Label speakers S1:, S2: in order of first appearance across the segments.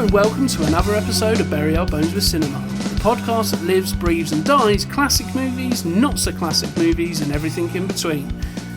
S1: and welcome to another episode of Bury Our Bones with Cinema, the podcast that lives, breathes and dies classic movies, not so classic movies and everything in between.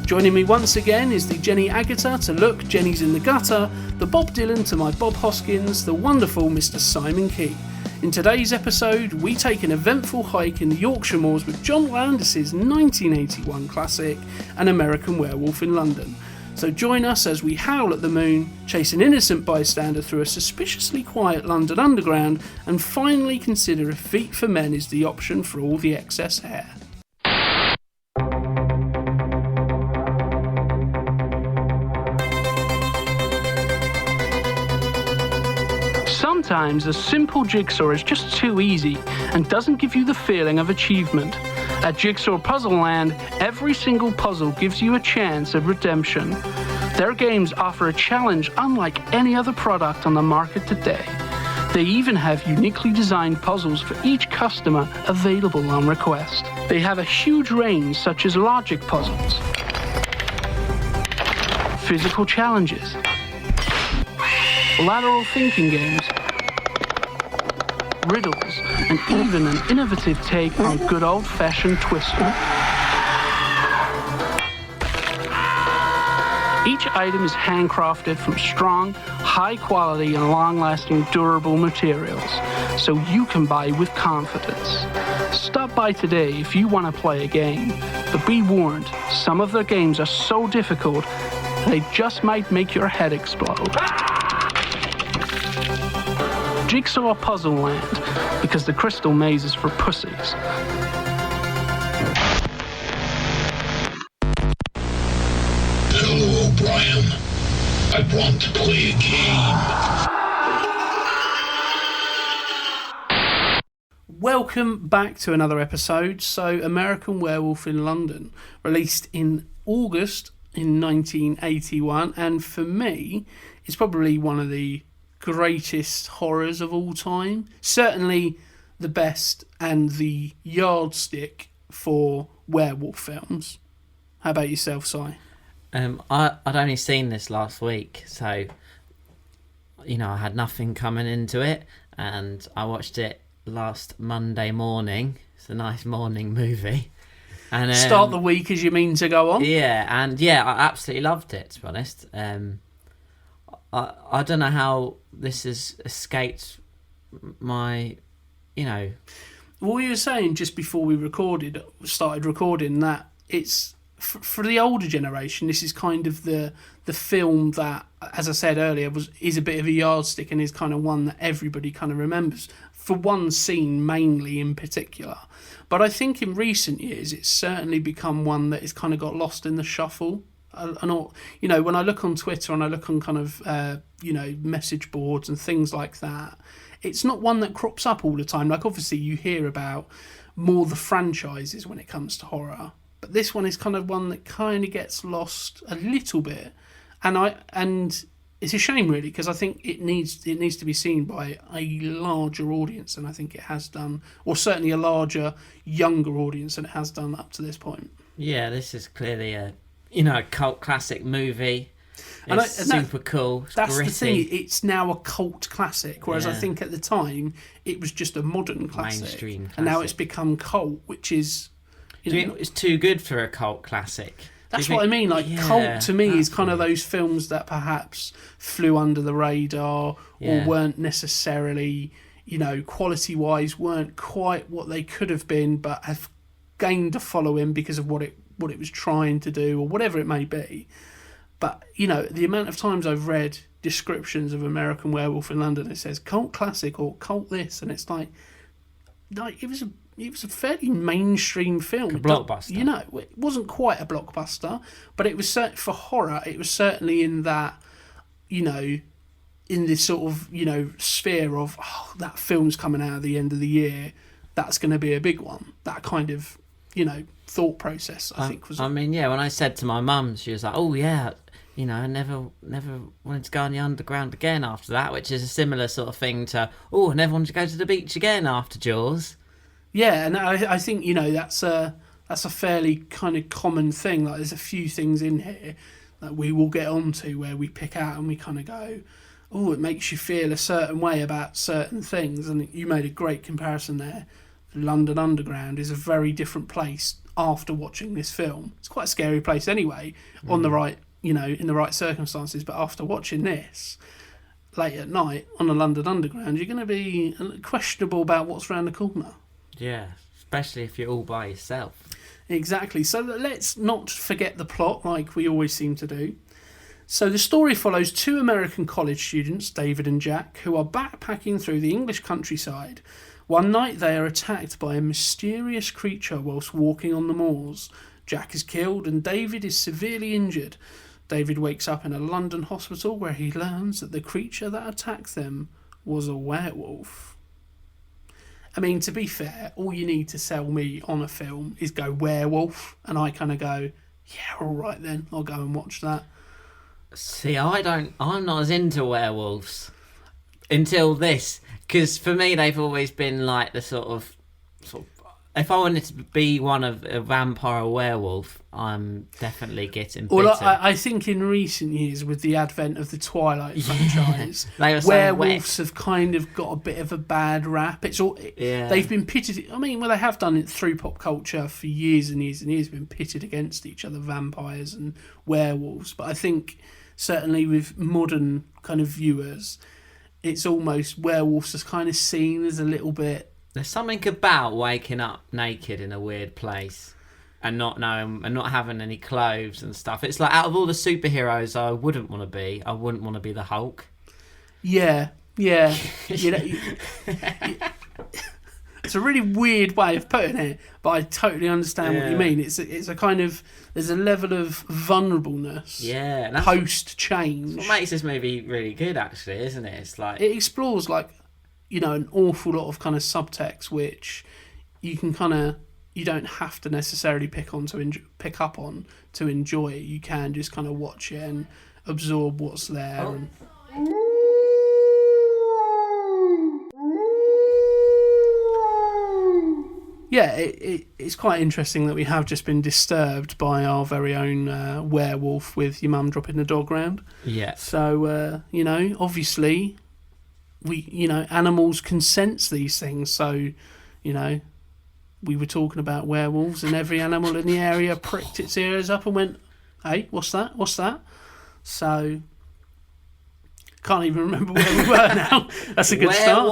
S1: Joining me once again is the Jenny Agatha to Look, Jenny's in the Gutter, the Bob Dylan to my Bob Hoskins, the wonderful Mr. Simon Keet. In today's episode, we take an eventful hike in the Yorkshire Moors with John Landis' 1981 classic, An American Werewolf in London. So join us as we howl at the moon, chase an innocent bystander through a suspiciously quiet London underground, and finally consider if Feet for Men is the option for all the excess hair. Sometimes a simple jigsaw is just too easy and doesn't give you the feeling of achievement. At Jigsaw Puzzle Land, every single puzzle gives you a chance of redemption. Their games offer a challenge unlike any other product on the market today. They even have uniquely designed puzzles for each customer available on request. They have a huge range such as logic puzzles, physical challenges, lateral thinking games, riddles, and even an innovative take on good old-fashioned Twister. Each item is handcrafted from strong, high-quality and long-lasting durable materials, so you can buy with confidence. Stop by today if you want to play a game, but be warned, some of their games are so difficult, they just might make your head explode. Jigsaw Puzzle Land, because the crystal maze is for pussies.
S2: Hello, O'Brien. I want to play a game.
S1: Welcome back to another episode. So, American Werewolf in London, released in August in 1981, and for me, it's probably one of the greatest horrors of all time. Certainly the best and the yardstick for werewolf films. How about yourself, Si?
S3: I'd only seen this last week, so I had nothing coming into it, and I watched it last Monday morning. It's a nice morning movie. And
S1: start the week as you mean to go on.
S3: I absolutely loved it, to be honest. I don't know how this has escaped my,
S1: Well, you were saying just before we started recording, that it's, for the older generation, this is kind of the film that, as I said earlier, is a bit of a yardstick and is kind of one that everybody kind of remembers, for one scene mainly in particular. But I think in recent years, it's certainly become one that has kind of got lost in the shuffle. And when I look on Twitter and I look on kind of message boards and things like that, it's not one that crops up all the time. Like, obviously you hear about more the franchises when it comes to horror, but this one is kind of one that kind of gets lost a little bit, and it's a shame really, because I think it needs to be seen by a larger audience than I think it has done, or certainly a larger younger audience than it has done up to this point.
S3: Yeah, this is clearly a cult classic movie. It's super cool. It's
S1: that's
S3: gritty.
S1: The thing. It's now a cult classic, whereas I think at the time it was just a modern classic.
S3: Mainstream classic.
S1: And now it's become cult, which is...
S3: Do you think it's too good for a cult classic?
S1: That's what I mean. Like, cult to me is kind of those films that perhaps flew under the radar or weren't necessarily, quality-wise, weren't quite what they could have been, but have gained a following because of what it was trying to do, or whatever it may be. But the amount of times I've read descriptions of American Werewolf in London, it says cult classic or cult this, and it's like it was a fairly mainstream film,
S3: a blockbuster.
S1: It wasn't quite a blockbuster, but it was for horror. It was certainly in that in this sort of sphere of that film's coming out at the end of the year, that's going to be a big one. That kind of thought process, I think was.
S3: When I said to my mum, she was like, "Oh yeah, I never wanted to go on the underground again after that," which is a similar sort of thing to, "Oh, I never wanted to go to the beach again after Jaws." Yeah,
S1: and I think that's a fairly kind of common thing. Like, there's a few things in here that we will get onto where we pick out and we kind of go, it makes you feel a certain way about certain things. And you made a great comparison there. London Underground is a very different place after watching this film. It's quite a scary place anyway, on the right, in the right circumstances. But after watching this late at night on the London Underground, you're going to be questionable about what's around the corner.
S3: Yeah, especially if you're all by yourself.
S1: Exactly. So let's not forget the plot like we always seem to do. So the story follows two American college students, David and Jack, who are backpacking through the English countryside. One night they are attacked by a mysterious creature whilst walking on the moors. Jack is killed and David is severely injured. David wakes up in a London hospital where he learns that the creature that attacked them was a werewolf. I mean, to be fair, all you need to sell me on a film is go werewolf, and I kind of go, yeah, all right then, I'll go and watch that.
S3: See, I'm not as into werewolves until this, because for me they've always been like the sort of if I wanted to be one of a vampire or werewolf, I'm definitely getting bitten.
S1: Well, I think in recent years, with the advent of the Twilight franchise, werewolves have kind of got a bit of a bad rap. They've been pitted. I mean, they have done it through pop culture for years and years and years. Been pitted against each other, vampires and werewolves. But I think certainly with modern kind of viewers, it's almost werewolves is kind of seen as a little bit.
S3: There's something about waking up naked in a weird place and not knowing and not having any clothes and stuff. It's like, out of all the superheroes I wouldn't want to be the Hulk.
S1: Yeah. It's a really weird way of putting it, but I totally understand what you mean. It's a kind of, there's a level of vulnerableness post change.
S3: What makes this movie really good, actually, isn't it? It's like
S1: it explores an awful lot of kind of subtext which you can you don't have to necessarily pick up on to enjoy it. You can just kind of watch it and absorb what's there. It's quite interesting that we have just been disturbed by our very own werewolf with your mum dropping the dog round.
S3: Yeah.
S1: So, obviously, animals can sense these things. So, we were talking about werewolves and every animal in the area pricked its ears up and went, hey, what's that? What's that? So... can't even remember where we were now. That's a good start.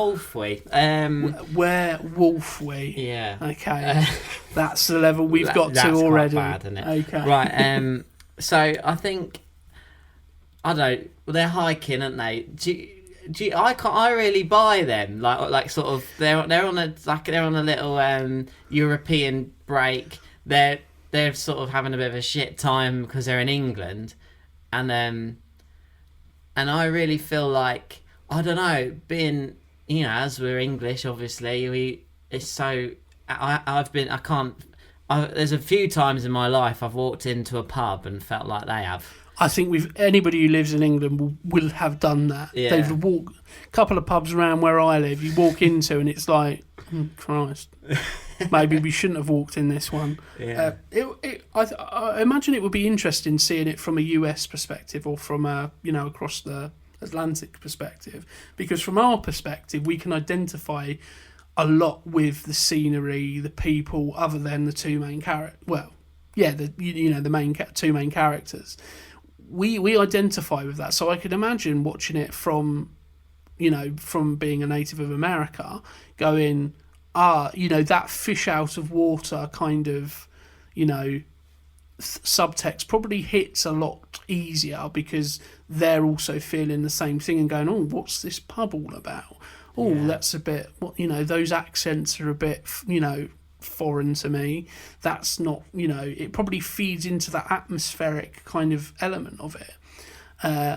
S1: Werewolfy.
S3: Yeah.
S1: Okay. That's the level we've got to already.
S3: That's quite bad, isn't it?
S1: Okay.
S3: Right. So I think they're hiking, aren't they? I really buy them. Like sort of they're on a little European break. They're sort of having a bit of a shit time because they're in England, and I really feel like, I don't know, being, as we're English, obviously, there's a few times in my life I've walked into a pub and felt like they have.
S1: I think anybody who lives in England will have done that.
S3: Yeah.
S1: They've walked a couple of pubs around where I live, you walk into and it's like, Christ, maybe we shouldn't have walked in this one.
S3: Yeah.
S1: I imagine it would be interesting seeing it from a US perspective or from across the Atlantic perspective, because from our perspective we can identify a lot with the scenery, the people, other than the two main characters. Well, yeah, the two main characters. We identify with that, so I could imagine watching it from being a native of America, going, that fish out of water kind of, subtext probably hits a lot easier because they're also feeling the same thing and going, oh, what's this pub all about? Oh, that's a bit, those accents are a bit, foreign to me. That's not, it probably feeds into that atmospheric kind of element of it.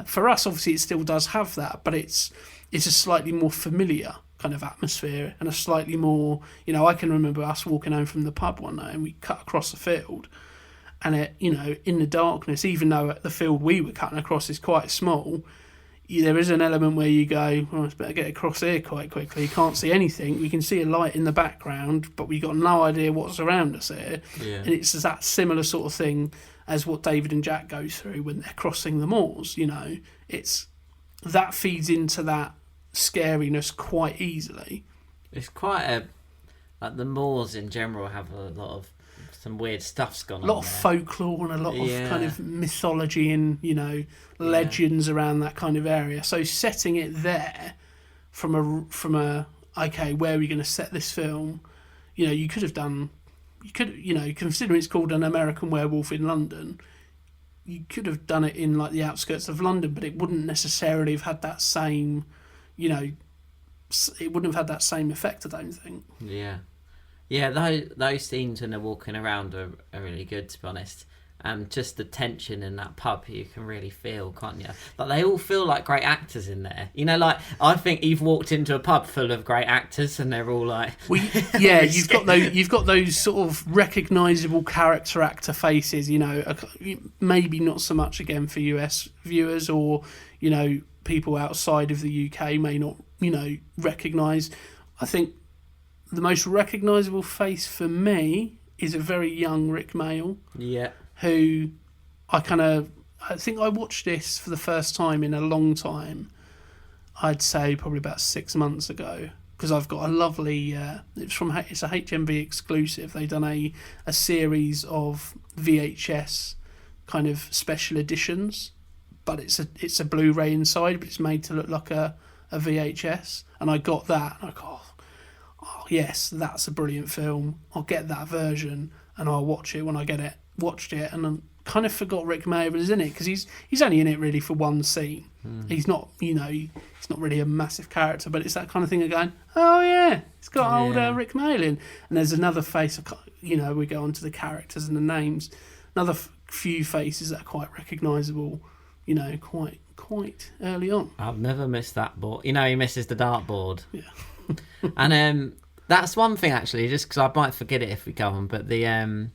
S1: For us, obviously, it still does have that, but it's a slightly more familiar kind of atmosphere and a slightly more, I can remember us walking home from the pub one night and we cut across a field, and it, in the darkness, even though the field we were cutting across is quite small, there is an element where you go, well, it's better get across here quite quickly. You can't see anything. We can see a light in the background, but we got no idea what's around us here.
S3: Yeah.
S1: And it's that similar sort of thing as what David and Jack go through when they're crossing the moors. It's that feeds into that scariness quite easily.
S3: It's quite like the moors in general have a lot of some weird stuff's gone on.
S1: A lot of folklore and a lot of kind of mythology and, legends around that kind of area. So setting it there from a okay, where are we going to set this film? You could have done, considering it's called An American Werewolf in London, you could have done it in like the outskirts of London, but it wouldn't necessarily have had that same, it wouldn't have had that same effect, I don't think.
S3: Yeah, those scenes when they're walking around are really good, to be honest. Just the tension in that pub you can really feel, can't you? Like they all feel like great actors in there. Like I think you've walked into a pub full of great actors and they're all like,
S1: you've got those sort of recognisable character actor faces. Maybe not so much again for US viewers or people outside of the UK may not recognise. I think the most recognisable face for me is a very young Rick Mayall.
S3: Yeah.
S1: Who I think I watched this for the first time in a long time. I'd say probably about 6 months ago, because I've got a lovely. It's a HMV exclusive. They've done a series of VHS kind of special editions, but it's a Blu-ray inside, but it's made to look like a VHS. And I got that, and I go, oh yes, that's a brilliant film. I'll get that version and I'll watch it when I get it. Watched it and I kind of forgot Rick Mayall was in it, because he's only in it really for one scene. He's not he's not really a massive character, but it's that kind of thing of going, oh yeah, it's got old Rick Mayall in. And there's another face, we go on to the characters and the names, another few faces that are quite recognisable, quite early on.
S3: I've never missed that board. He misses the dartboard.
S1: Yeah.
S3: And that's one thing actually, just because I might forget it if we go on, but the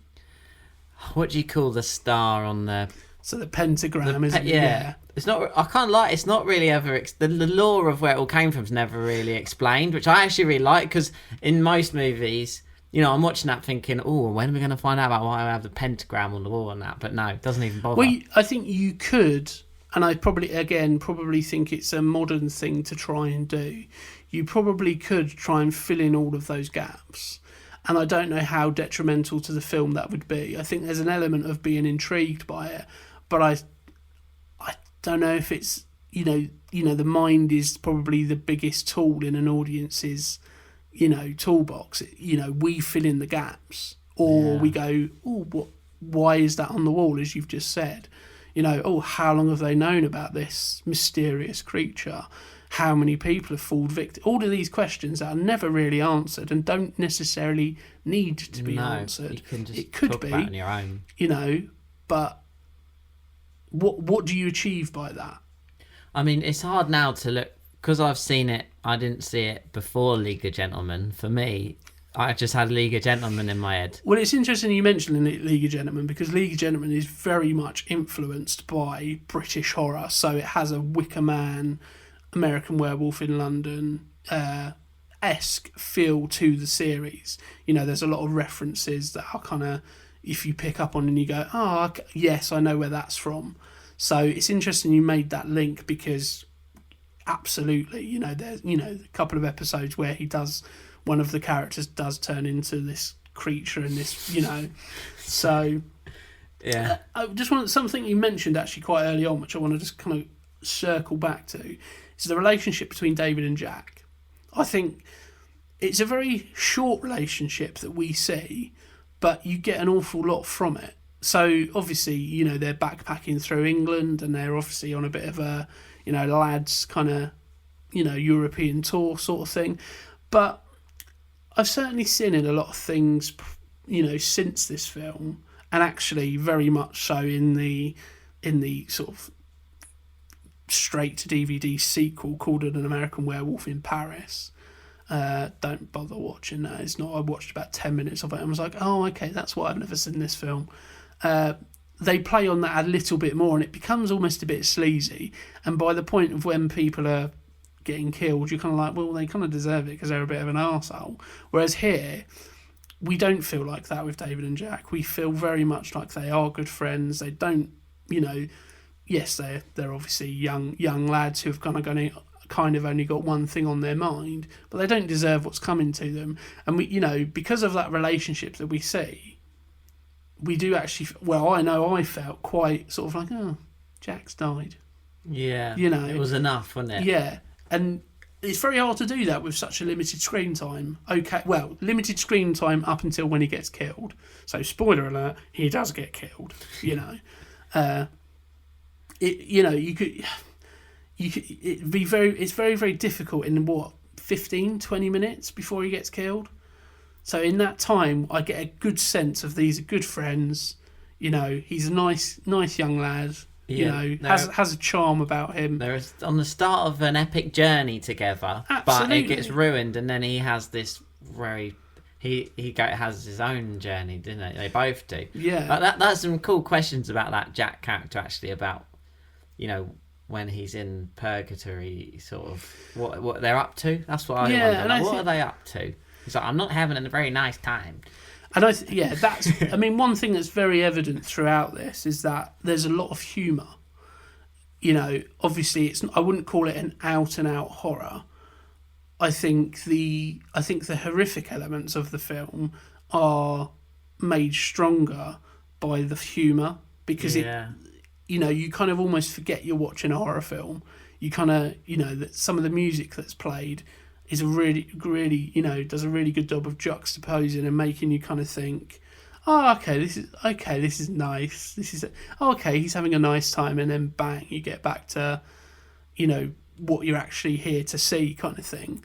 S3: what do you call the star on the?
S1: So the pentagram, isn't it?
S3: Yeah. It's not. I can't lie. It's not really ever. The lore of where it all came from is never really explained, which I actually really like, because in most movies, I'm watching that thinking, oh, when are we going to find out about why I have the pentagram on the wall and that? But no, it doesn't even bother.
S1: Well, I think you could, and I probably think it's a modern thing to try and do. You probably could try and fill in all of those gaps. And I don't know how detrimental to the film that would be. I think there's an element of being intrigued by it, but I don't know if it's the mind is probably the biggest tool in an audience's toolbox. We fill in the gaps, or we go, oh, why is that on the wall, as you've just said? How long have they known about this mysterious creature? How many people have fallen victim? All of these questions that are never really answered and don't necessarily need to be answered.
S3: You can just
S1: it could
S3: talk
S1: be
S3: about it on your own.
S1: But what do you achieve by that?
S3: I mean, it's hard now to look, because I've seen it. I didn't see it before League of Gentlemen. For me, I just had League of Gentlemen in my head.
S1: Well, it's interesting you mentioned League of Gentlemen, because League of Gentlemen is very much influenced by British horror. So it has a Wicker Man, American Werewolf in London esque feel to the series. There's a lot of references that are kind of, if you pick up on and you go, oh, okay, yes, I know where that's from. So it's interesting you made that link, because absolutely, there's a couple of episodes where one of the characters does turn into this creature and this, so
S3: yeah.
S1: I just want something you mentioned actually quite early on, which I want to just kind of circle back to. Is the relationship between David and Jack. I think it's a very short relationship that we see, but you get an awful lot from it. So obviously, they're backpacking through England, and they're obviously on a bit of a, lads kind of, European tour sort of thing. But I've certainly seen in a lot of things, since this film, and actually very much so in the sort of straight to DVD sequel called An American Werewolf in Paris. Don't bother watching that. It's not. I watched about 10 minutes of it and was like, oh, okay, that's why I've never seen this film. They play on that a little bit more, and it becomes almost a bit sleazy. And by the point of when people are getting killed, you're kind of like, well, they kind of deserve it because they're a bit of an arsehole. Whereas here, we don't feel like that with David and Jack. We feel very much like they are good friends. They don't, yes, they're obviously young lads who've kind of only got one thing on their mind, but they don't deserve what's coming to them. And we, because of that relationship that we see, we do actually. Well, I know I felt quite sort of like, oh, Jack's died.
S3: Yeah, it was enough, wasn't it?
S1: Yeah, and it's very hard to do that with such a limited screen time. Okay, well, limited screen time up until when he gets killed. So, spoiler alert, he does get killed. It's very, very difficult in 15, 20 minutes before he gets killed. So in that time, I get a good sense of these are good friends. He's a nice young lad. Has a charm about him.
S3: They're on the start of an epic journey together,
S1: Absolutely.
S3: but it gets ruined, and then he has this very. He has his own journey, didn't they? They both do.
S1: Yeah.
S3: But that's some cool questions about that Jack character, actually, about, when he's in purgatory, sort of what they're up to. That's what I wonder. Like, what are they up to? He's like, I'm not having a very nice time.
S1: And that's. I mean, one thing that's very evident throughout this is that there's a lot of humour. Obviously, I wouldn't call it an out and out horror. I think the horrific elements of the film are made stronger by the humour, because you kind of almost forget you're watching a horror film. You kind of, that some of the music that's played is a really, really, does a really good job of juxtaposing and making you kind of think, oh, this is nice. He's having a nice time, and then bang, you get back to, what you're actually here to see, kind of thing,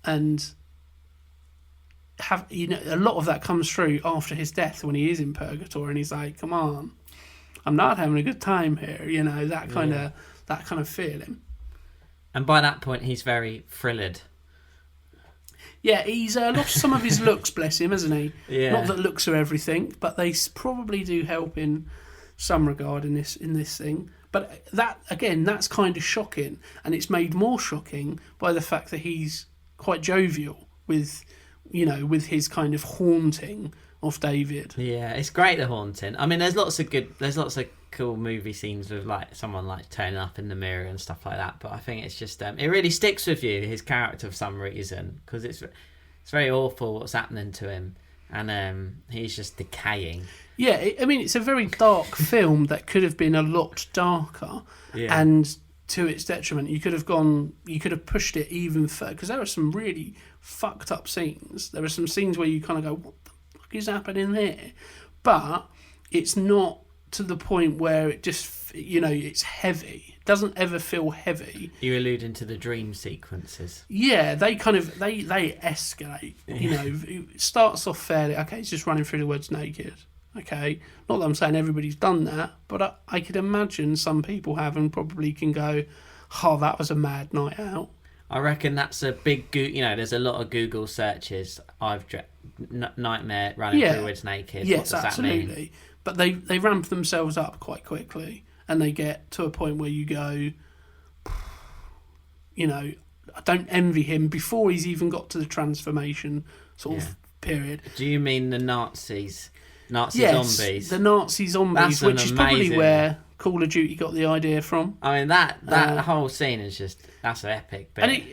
S1: and a lot of that comes through after his death when he is in purgatory, and he's like, come on, I'm not having a good time here, that kind of feeling.
S3: And by that point, he's very thrilled.
S1: Yeah, he's lost some of his looks, bless him, hasn't he?
S3: Yeah.
S1: Not that looks are everything, but they probably do help in some regard in this thing. But that's kind of shocking, and it's made more shocking by the fact that he's quite jovial with his kind of haunting of David.
S3: Yeah, it's great, the haunting. I mean, there's lots of cool movie scenes with like someone like turning up in the mirror and stuff like that, but I think it's just it really sticks with you, his character, for some reason, because it's very awful what's happening to him, and he's just decaying.
S1: Yeah, I mean, it's a very dark film that could have been a lot darker, and to its detriment, you could have pushed it even further, because there are some really fucked up scenes. There are some scenes where you kind of go, what the fuck is happening here? But it's not to the point where it just, it's heavy. It doesn't ever feel heavy.
S3: You're alluding to the dream sequences.
S1: Yeah, they kind of, they escalate. It starts off fairly, okay, it's just running through the woods naked. Okay, not that I'm saying everybody's done that, but I could imagine some people have, and probably can go, oh, that was a mad night out.
S3: I reckon that's a big there's a lot of Google searches. Nightmare running through the woods naked.
S1: Yes,
S3: what does
S1: absolutely.
S3: That mean?
S1: But they ramp themselves up quite quickly, and they get to a point where you go, I don't envy him before he's even got to the transformation sort of period.
S3: Do you mean the Nazis?
S1: Yes,
S3: zombies?
S1: The Nazi zombies, which is probably where Call of Duty got the idea from.
S3: I mean, that whole scene is that's epic. Bit.
S1: And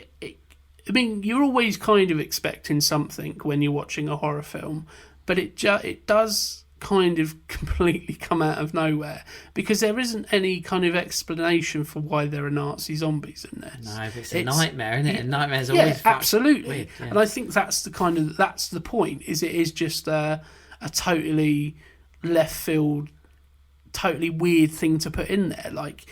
S1: I mean, you're always kind of expecting something when you're watching a horror film, but it does kind of completely come out of nowhere, because there isn't any kind of explanation for why there are Nazi zombies in this.
S3: No, but it's a nightmare, isn't it? And nightmares always
S1: absolutely
S3: weird, yeah.
S1: And I think that's the point, is it is just a totally left field, totally weird thing to put in there, like,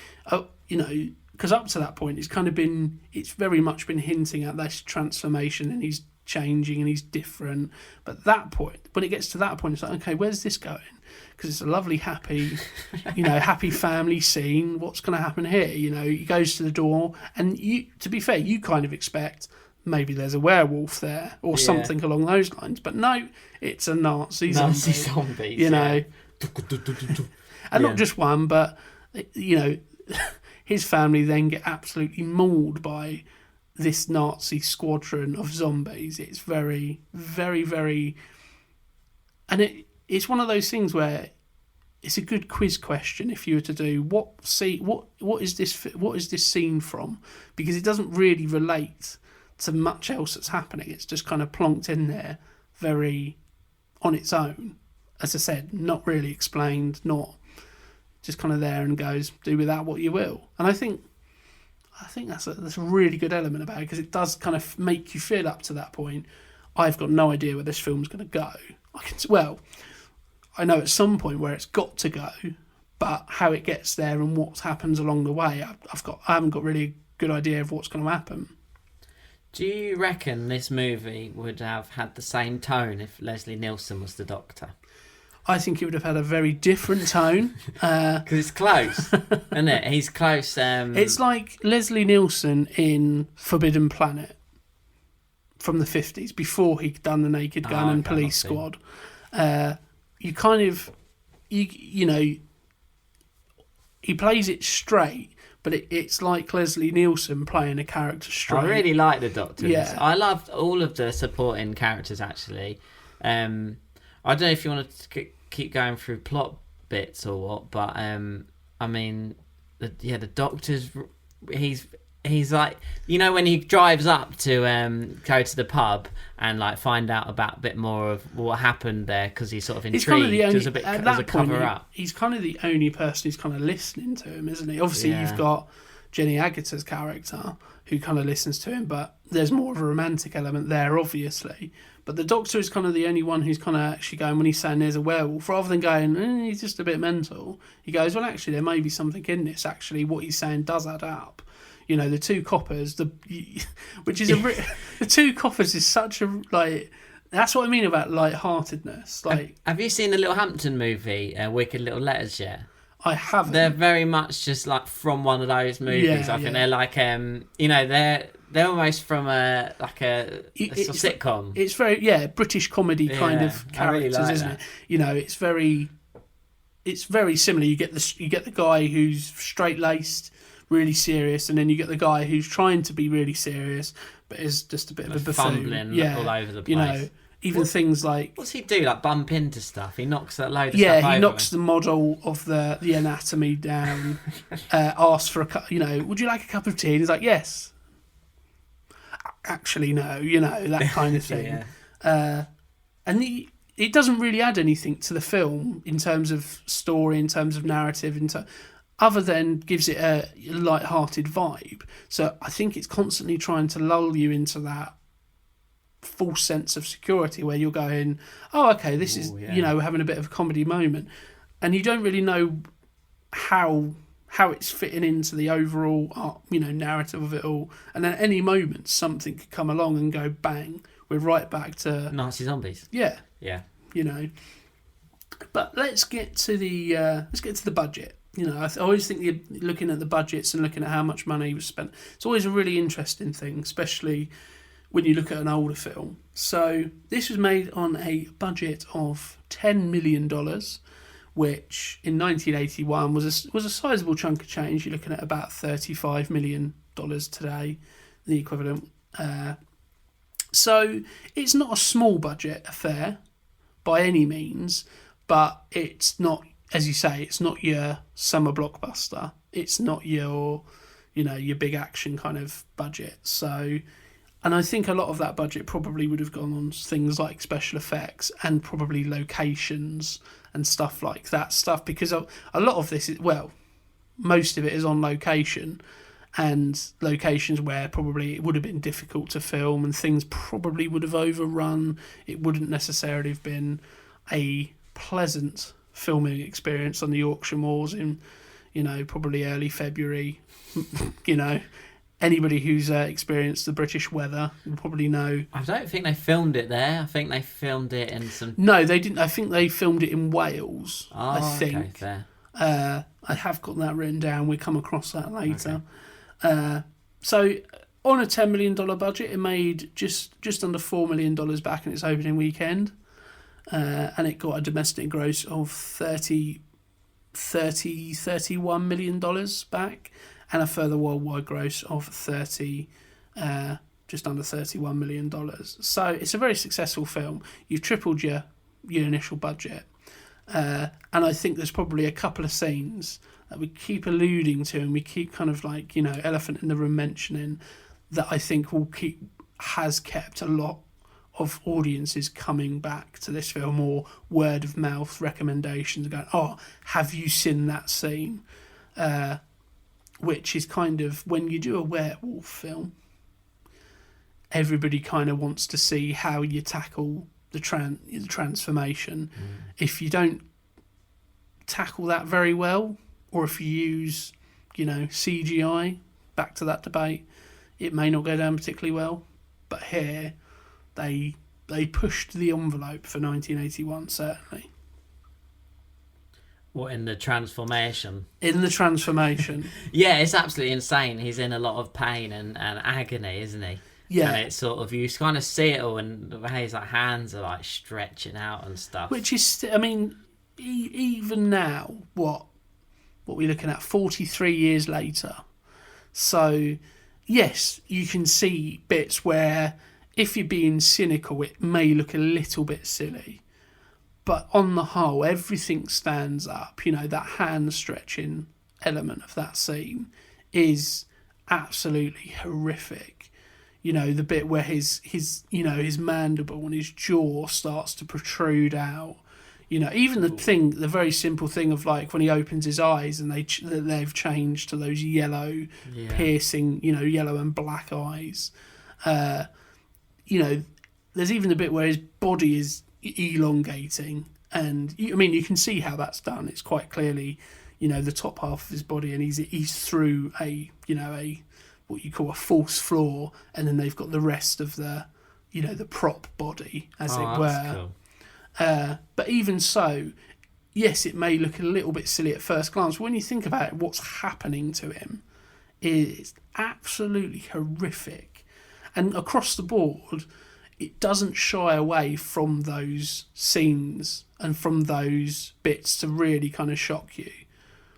S1: because up to that point it's very much been hinting at this transformation, and he's changing and he's different. But that point, when it gets to that point, it's like, okay, where's this going? Because it's a lovely, happy, happy family scene. What's going to happen here? He goes to the door, and to be fair, you kind of expect maybe there's a werewolf there or something along those lines. But no, it's a Nazi
S3: zombies.
S1: And not just one, but his family then get absolutely mauled by this Nazi squadron of zombies. It's very, very, very, and it's one of those things where it's a good quiz question if you were to do what is this scene from, because it doesn't really relate to much else that's happening. It's just kind of plonked in there very on its own, as I said, not really explained, not just kind of there and goes, do with that what you will. And I think that's a really good element about it, because it does kind of make you feel up to that point, I've got no idea where this film's going to go. I know at some point where it's got to go, but how it gets there and what happens along the way, I haven't got really a good idea of what's going to happen.
S3: Do you reckon this movie would have had the same tone if Leslie Nielsen was the Doctor?
S1: I think it would have had a very different tone.
S3: Because it's close, isn't it? He's close.
S1: It's like Leslie Nielsen in Forbidden Planet from the 50s, before he'd done The Naked Gun and Police Squad. You kind of, you know, he plays it straight, but it's like Leslie Nielsen playing a character straight.
S3: I really like the Doctor.
S1: Yeah.
S3: I loved all of the supporting characters, actually. I don't know if you want to keep going through plot bits or what, but I mean, the Doctor's, he's like, you know, when he drives up to go to the pub and like find out about a bit more of what happened there, because he's sort of intrigued. He's kind of the only,
S1: at that point, he's kind of the only person who's kind of listening to him, isn't he? Obviously, you've got Jenny Agutter's character who kind of listens to him, but there's more of a romantic element there, obviously. But the Doctor is kind of the only one who's kind of actually going, when he's saying there's a werewolf, rather than going, he's just a bit mental, he goes, well, actually, there may be something in this. Actually, what he's saying does add up. You know, the two coppers, the two coppers is such a, like, that's what I mean about lightheartedness. Like,
S3: have you seen the Little Hampton movie, Wicked Little Letters yet?
S1: I haven't.
S3: They're very much just like from one of those movies. I think they're like, you know, they're almost from a sitcom.
S1: It's very British comedy kind of characters, really isn't it? You know, it's very similar. You get the guy who's straight laced, really serious, and then you get the guy who's trying to be really serious but is just a bit of a buffoon.
S3: Fumbling all over the place.
S1: You know, even things like,
S3: what's he do? Like bump into stuff? He knocks that load of stuff over.
S1: Yeah, he knocks the model of the anatomy down. Asks for would you like a cup of tea? And he's like, yes. Actually, no. You know, that kind of thing. And it doesn't really add anything to the film in terms of story, in terms of narrative, other than gives it a light-hearted vibe. So I think it's constantly trying to lull you into that false sense of security where you're going, oh, okay, this is, you know, having a bit of a comedy moment. And you don't really know how it's fitting into the overall, narrative of it all. And then at any moment, something could come along and go, bang, we're right back to
S3: Nazi zombies.
S1: Yeah.
S3: Yeah.
S1: You know. But let's get to the budget. You know, I always think you're looking at the budgets and looking at how much money was spent. It's always a really interesting thing, especially when you look at an older film. So this was made on a budget of $10 million, which in 1981 was a sizable chunk of change. You're looking at about $35 million today, the equivalent. So it's not a small budget affair by any means, but it's not, as you say, it's not your summer blockbuster. It's not your big action kind of budget. So, and I think a lot of that budget probably would have gone on things like special effects and probably locations and stuff like that stuff, because a lot of this is, most of it is on location, and locations where probably it would have been difficult to film and things probably would have overrun. It wouldn't necessarily have been a pleasant filming experience on the Yorkshire moors in, probably early February. Anybody who's experienced the British weather will probably know.
S3: I don't think they filmed it there. I think they filmed it in some...
S1: No, they didn't. I think they filmed it in Wales.
S3: Oh,
S1: I think.
S3: Okay, fair.
S1: I have got that written down. We come across that later.
S3: Okay.
S1: So on a $10 million budget, it made just under $4 million back in its opening weekend. And it got a domestic gross of $31 million back, and a further worldwide gross of just under $31 million. So it's a very successful film. You've tripled your initial budget. And I think there's probably a couple of scenes that we keep alluding to and we keep kind of like, elephant in the room mentioning, that I think has kept a lot of audiences coming back to this film, or word of mouth recommendations going, oh, have you seen that scene? Which is kind of, when you do a werewolf film, everybody kind of wants to see how you tackle the transformation. If you don't tackle that very well, or if you use, CGI, back to that debate, it may not go down particularly well. But here, they pushed the envelope for 1981, certainly.
S3: What, in the transformation?
S1: In the transformation.
S3: Yeah, it's absolutely insane. He's in a lot of pain and agony, isn't he?
S1: Yeah.
S3: And it's sort of, you kind of see it all, and the way his hands are like stretching out and stuff.
S1: Which is, I mean, even now, what we're looking at, 43 years later. So, yes, you can see bits where, if you're being cynical, it may look a little bit silly. But on the whole, everything stands up. That hand stretching element of that scene is absolutely horrific. The bit where his mandible and his jaw starts to protrude out. Even the very simple thing of like when he opens his eyes and they've changed to those yellow, piercing, yellow and black eyes. There's even the bit where his body is elongating, and you can see how that's done. It's quite clearly, the top half of his body, and he's through a what you call a false floor, and then they've got the rest of the prop body, as it were. Cool. But even so, yes, it may look a little bit silly at first glance, but when you think about it, what's happening to him is absolutely horrific. And across the board, it doesn't shy away from those scenes and from those bits to really kind of shock you.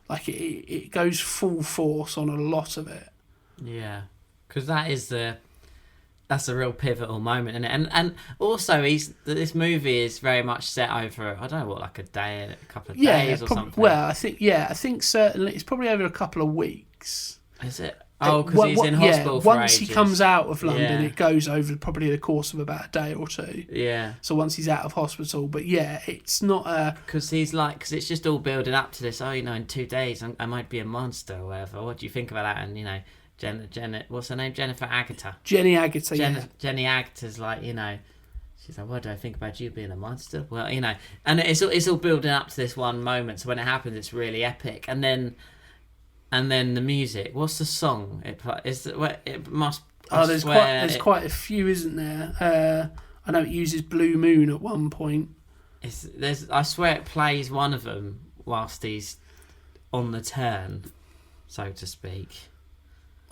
S1: Like, it goes full force on a lot of it.
S3: Yeah, because that's a real pivotal moment in it, and also this movie is very much set over, I don't know, what, like a couple of days or something.
S1: Well, I think certainly it's probably over a couple of weeks.
S3: Is it? Oh, because he's in hospital for
S1: once
S3: ages.
S1: He comes out of London, it goes over probably the course of about a day or two.
S3: Yeah.
S1: So once he's out of hospital, but yeah, it's not a...
S3: Because because it's just all building up to this, in 2 days I might be a monster or whatever. What do you think about that? And, Jenna, what's her name? Jennifer Agutter.
S1: Jenny Agutter,
S3: Jenny Agutter's like, she's like, what do I think about you being a monster? Well, and it's all building up to this one moment. So when it happens, it's really epic. And then the music. What's the song? It must.
S1: There's quite a few, isn't there? I know it uses Blue Moon at one point.
S3: I swear it plays one of them whilst he's on the turn, so to speak.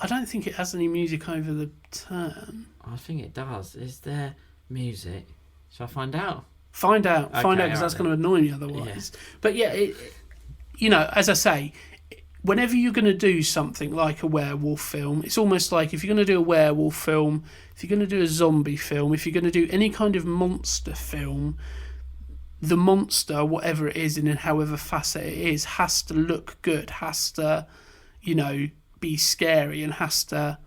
S1: I don't think it has any music over the turn.
S3: I think it does. Is there music? Shall I find out?
S1: Find out, because that's going to annoy me otherwise. Yeah. But yeah, as I say, whenever you're going to do something like a werewolf film, it's almost like if you're going to do a werewolf film, if you're going to do a zombie film, if you're going to do any kind of monster film, the monster, whatever it is and in however facet it is, has to look good, has to, be scary, and has to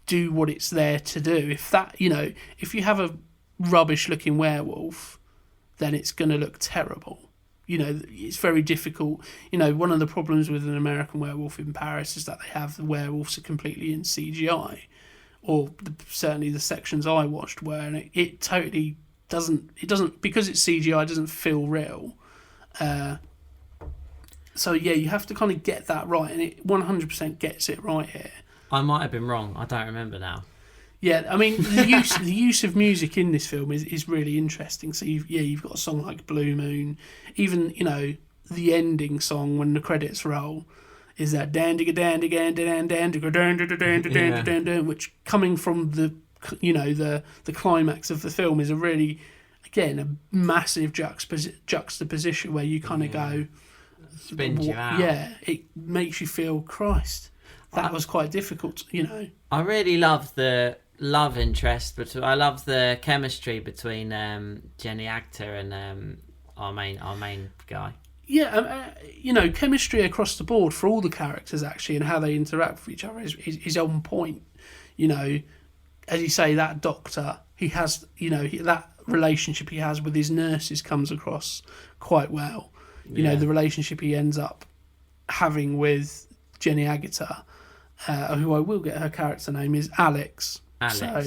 S1: do what it's there to do. If you have a rubbish looking werewolf, then it's going to look terrible. It's very difficult. One of the problems with an American Werewolf in Paris is that they have the werewolves are completely in CGI, or certainly the sections I watched were, and it totally doesn't. It doesn't, because it's CGI. It doesn't feel real. So yeah, you have to kind of get that right, and it 100% gets it right here.
S3: I might have been wrong. I don't remember now.
S1: Yeah, I mean the use of music in this film is really interesting. So you've got a song like Blue Moon, even the ending song when the credits roll is that dan digga dan digga dan dan digga dan dan dan dan dan, which coming from the climax of the film is a really, again, a massive juxtaposition where you kind of go,
S3: spins you out.
S1: Yeah, it makes you feel, Christ, that was quite difficult,
S3: I really love the love interest, but I love the chemistry between Jenny Agutter and our main guy.
S1: Yeah, chemistry across the board for all the characters actually, and how they interact with each other is on point. As you say, that doctor, he has, that relationship he has with his nurses comes across quite well. The relationship he ends up having with Jenny Agutter, who I will get her character name, is Alex. So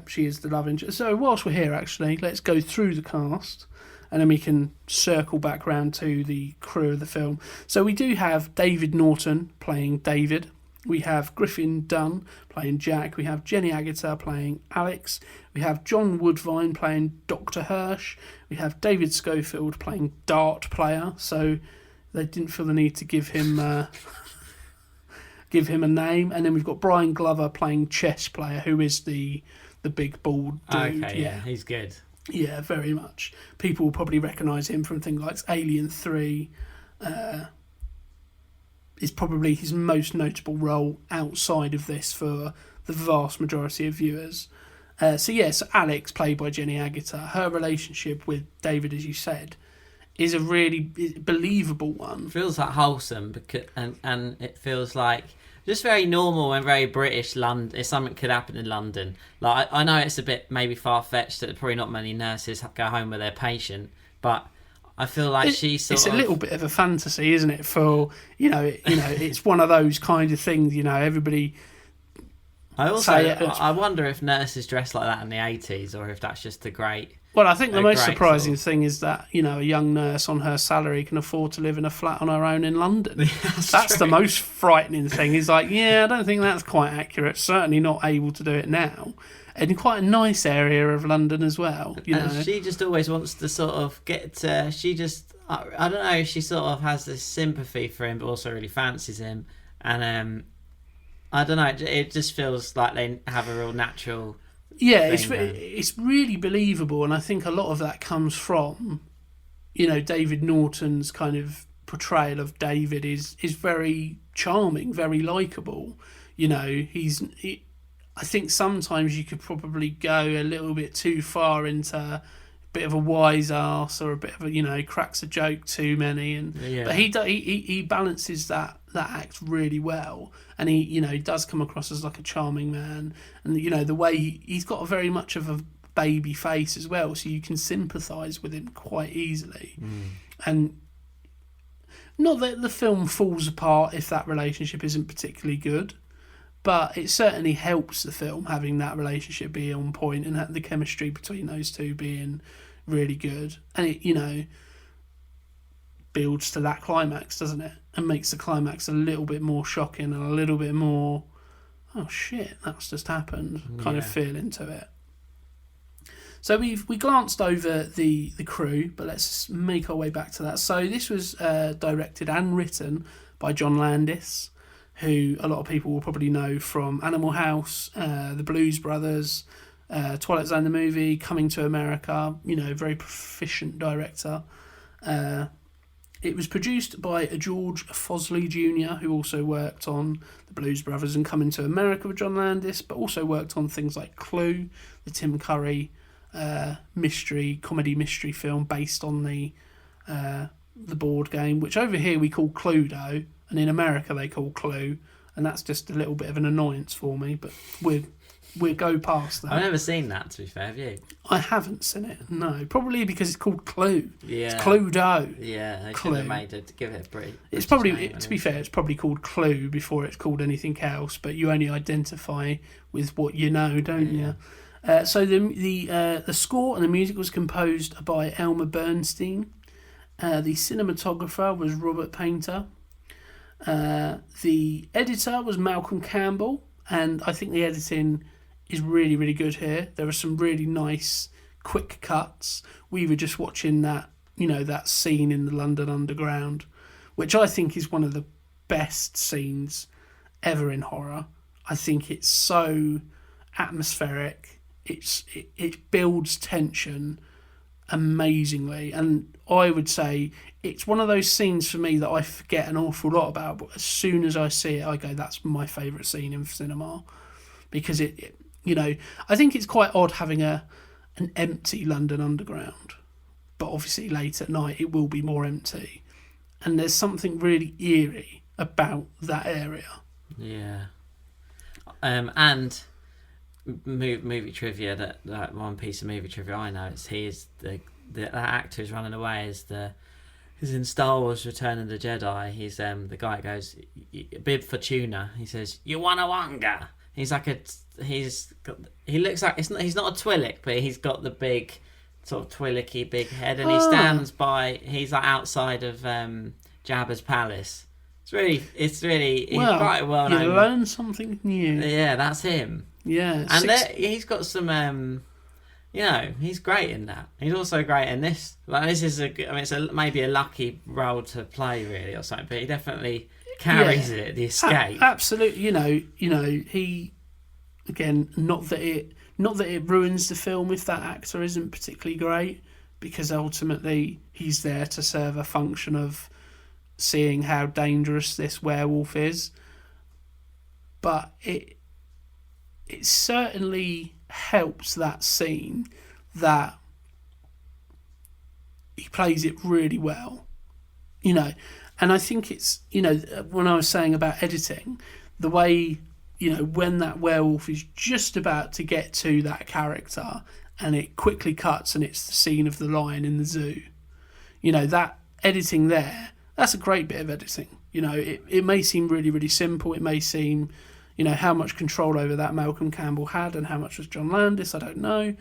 S1: she is the love interest. So whilst we're here, actually, let's go through the cast, and then we can circle back round to the crew of the film. So we do have David Norton playing David. We have Griffin Dunn playing Jack. We have Jenny Agutter playing Alex. We have John Woodvine playing Dr. Hirsch. We have David Schofield playing Dart Player. So they didn't feel the need to give him a name. And then we've got Brian Glover playing Chess Player, who is the big bald dude.
S3: Okay, yeah, he's good.
S1: Yeah, very much. People will probably recognise him from things like Alien 3. Is probably his most notable role outside of this for the vast majority of viewers. So Alex, played by Jenny Agutter, her relationship with David, as you said, is a really believable one.
S3: Feels like wholesome, and it feels like just very normal and very British. London, if something could happen in London, like I know it's a bit maybe far fetched that probably not many nurses go home with their patient, but I feel like it's a
S1: little bit of a fantasy, isn't it? For it's one of those kind of things. Everybody.
S3: I wonder if nurses dressed like that in the 80s, or if that's just a great.
S1: Well, I think the most surprising thing is that a young nurse on her salary can afford to live in a flat on her own in London. That's the most frightening thing. Is like, I don't think that's quite accurate. Certainly not able to do it now. In quite a nice area of London as well.
S3: And she just always wants to sort of get. I don't know. She sort of has this sympathy for him, but also really fancies him. And I don't know. It just feels like they have a real natural.
S1: Yeah, it's really believable, and I think a lot of that comes from, David Norton's kind of portrayal of David is very charming, very likeable. I think sometimes you could probably go a little bit too far into a bit of a wise arse, or a bit of a cracks a joke too many, but he balances that act really well, and he does come across as like a charming man, and the way he's got a very much of a baby face as well, so you can sympathise with him quite easily, and not that the film falls apart if that relationship isn't particularly good. But it certainly helps the film having that relationship be on point, and the chemistry between those two being really good. And it, builds to that climax, doesn't it? And makes the climax a little bit more shocking and a little bit more, oh shit, that's just happened, kind of feel into it. So we glanced over the crew, but let's make our way back to that. So this was directed and written by John Landis, who a lot of people will probably know from Animal House, The Blues Brothers, Twilight Zone the movie, Coming to America, very proficient director. It was produced by George Fosley Jr., who also worked on The Blues Brothers and Coming to America with John Landis, but also worked on things like Clue, the Tim Curry comedy mystery film based on the board game, which over here we call Cluedo, and in America they call Clue, and that's just a little bit of an annoyance for me, but we'll go past that.
S3: I've never seen that, to be fair, have you?
S1: I haven't seen it, no. Probably because it's called Clue.
S3: Yeah.
S1: It's Cluedo.
S3: Yeah, they
S1: Clue.
S3: should have made it to give it a British
S1: It's probably,
S3: name,
S1: to be fair, it's probably called Clue before it's called anything else, but you only identify with what you know, don't you? So the score and the music was composed by Elmer Bernstein. The cinematographer was Robert Painter. The editor was Malcolm Campbell, and I think the editing is really, really good here. There are some really nice quick cuts. We were just watching that scene in the London Underground, which I think is one of the best scenes ever in horror. I think it's so atmospheric. It builds tension amazingly, and I would say it's one of those scenes for me that I forget an awful lot about, but as soon as I see it I go, that's my favourite scene in cinema, because I think it's quite odd having an empty London Underground, but obviously late at night it will be more empty. And there's something really eerie about that area.
S3: Yeah. And movie trivia, that one piece of movie trivia I know, is that actor who's running away is in Star Wars Return of the Jedi. He's the guy that goes, bib for tuna. He says, "You wanna wanga?" He's like he looks like he's not a Twi'lek, but he's got the big sort of Twi'lek-y big head, and he stands by. He's like outside of Jabba's palace. It's really he's quite well known.
S1: You learn something new.
S3: Yeah, that's him.
S1: Yeah,
S3: and he's got some. He's great in that. He's also great in this. Like, this is it's maybe a lucky role to play, really, or something. But he definitely carries it. The escape,
S1: absolutely. He again. Not that it ruins the film if that actor isn't particularly great, because ultimately he's there to serve a function of seeing how dangerous this werewolf is. But it certainly helps that scene that he plays it really well, and I think it's, when I was saying about editing, the way, when that werewolf is just about to get to that character and it quickly cuts and it's the scene of the lion in the zoo, that editing there, that's a great bit of editing. It may seem really, really simple. It may seem, how much control over that Malcolm Campbell had and how much was John Landis, I don't know.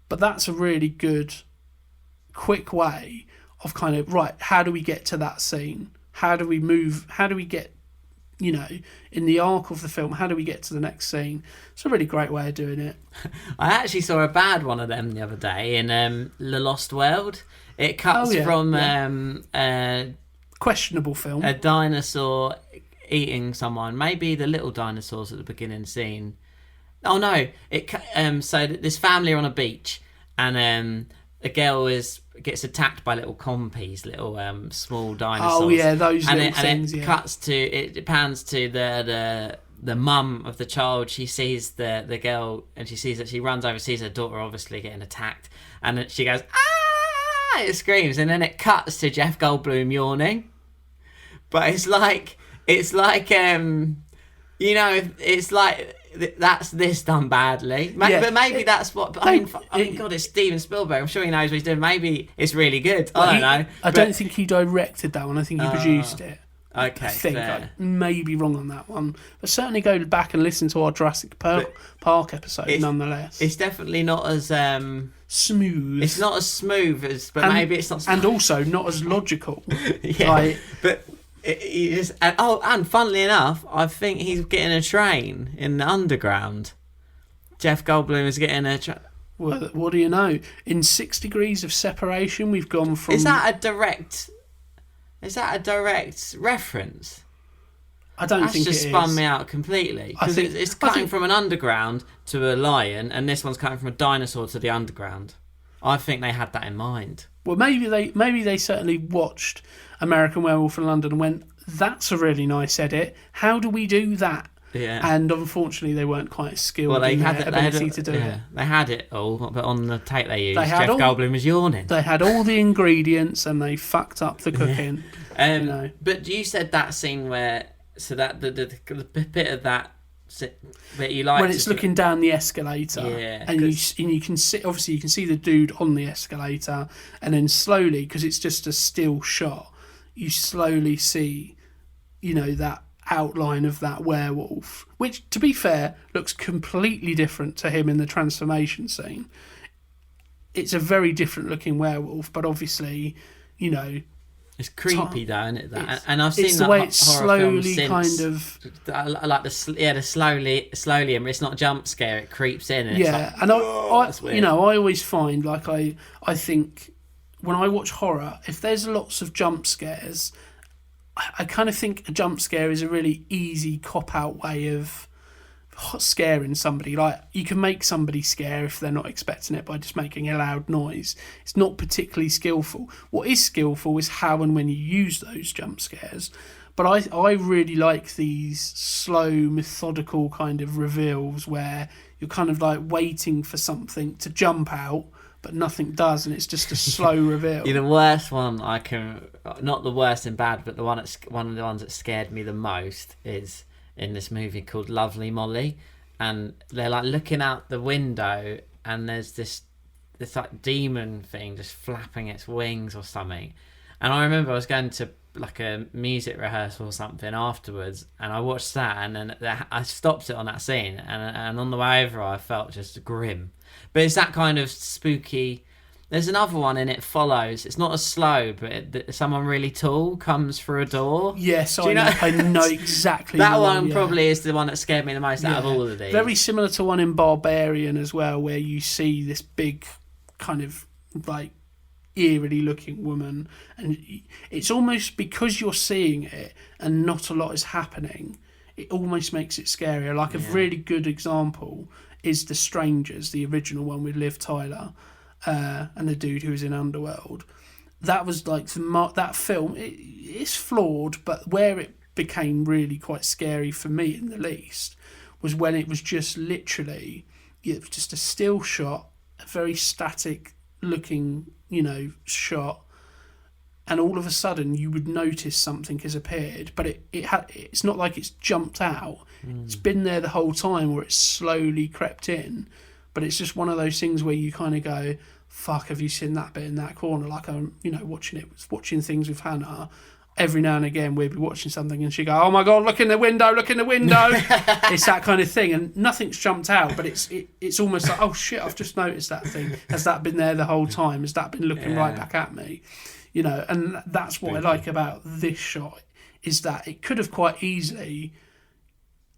S1: But that's a really good, quick way of kind of, right, how do we get to that scene? How do we move? How do we get, in the arc of the film, how do we get to the next scene? It's a really great way of doing it.
S3: I actually saw a bad one of them the other day in The Lost World. It cuts from
S1: questionable film.
S3: A dinosaur eating someone, maybe the little dinosaurs at the beginning scene. Oh no! So this family are on a beach, and a girl gets attacked by little compies, little small dinosaurs.
S1: Oh yeah, those
S3: and
S1: little things.
S3: And it pans to the mum of the child. She sees the girl, and she runs over, sees her daughter obviously getting attacked, and she goes, "Ah!" It screams, and then it cuts to Jeff Goldblum yawning. But it's like it's like that's this done badly. But maybe that's what. God, it's Steven Spielberg. I'm sure he knows what he's doing. Maybe it's really good. I don't know.
S1: I don't think he directed that one. I think he produced it.
S3: Okay,
S1: I think
S3: fair.
S1: I may be wrong on that one, but certainly go back and listen to our Jurassic Park episode. Nonetheless,
S3: it's definitely not as
S1: smooth.
S3: It's not as smooth as, but maybe it's not.
S1: And also not as logical.
S3: Yeah, but. And funnily enough, I think he's getting a train in the underground. Jeff Goldblum is getting a train.
S1: Well, what do you know? In 6 Degrees of Separation, we've gone from.
S3: Is that a direct reference?
S1: I don't think
S3: it is. That's just spun me out completely. Because it's cutting from an underground to a lion, and this one's cutting from a dinosaur to the underground. I think they had that in mind.
S1: Well, maybe they certainly watched American Werewolf in London and went, "That's a really nice edit. How do we do that?"
S3: Yeah.
S1: And unfortunately, they weren't quite skilled in their ability to do it.
S3: They had it all, but on the tape they used, Jeff Goldblum was yawning.
S1: They had all the ingredients and they fucked up the cooking.
S3: But you said that scene where, so that the bit of that that you like
S1: when it's looking down the escalator, and you can see, obviously you can see the dude on the escalator, and then slowly, because it's just a still shot, you slowly see, that outline of that werewolf, which, to be fair, looks completely different to him in the transformation scene. It's a very different looking werewolf, but obviously,
S3: it's creepy though, isn't it? And I've seen
S1: it's
S3: that
S1: the way it's
S3: horror film
S1: slowly
S3: since.
S1: kind of.
S3: I like the slowly, and it's not a jump scare; it creeps in. And
S1: yeah,
S3: it's like,
S1: and I always find, like, I think when I watch horror, if there's lots of jump scares, I kind of think a jump scare is a really easy cop-out way of scaring somebody. Like, you can make somebody scare if they're not expecting it by just making a loud noise. It's not particularly skillful. What is skillful is how and when you use those jump scares. But I really like these slow, methodical kind of reveals where you're kind of like waiting for something to jump out, but nothing does, and it's just a slow reveal.
S3: The worst one I can, not the worst in bad, but one of the ones that scared me the most is in this movie called Lovely Molly, and they're like looking out the window, and there's this like demon thing just flapping its wings or something. And I remember I was going to like a music rehearsal or something afterwards, and I watched that, and then I stopped it on that scene, and on the way over I felt just grim. But it's that kind of spooky. There's another one in It Follows. It's not as slow, but someone really tall comes through a door.
S1: Yes, I know exactly.
S3: That one probably is the one that scared me the most out of all of these.
S1: Very similar to one in Barbarian as well, where you see this big kind of like eerily looking woman, and it's almost because you're seeing it and not a lot is happening, it almost makes it scarier. Like a really good example is The Strangers, the original one with Liv Tyler and the dude who was in Underworld. That was like that film. It's flawed, but where it became really quite scary for me, in the least, was when it was just literally, it was just a still shot, a very static looking, shot, and all of a sudden you would notice something has appeared, but it's not like it's jumped out. It's been there the whole time, or it's slowly crept in, but it's just one of those things where you kind of go, fuck, have you seen that bit in that corner? Like I'm watching things with Hannah. Every now and again we'd be watching something and she'd go, oh my god, look in the window. It's that kind of thing, and nothing's jumped out, but it's almost like, oh shit, I've just noticed that thing. Has that been there the whole time? Has that been looking right back at me? And that's what I like about this shot, is that it could have quite easily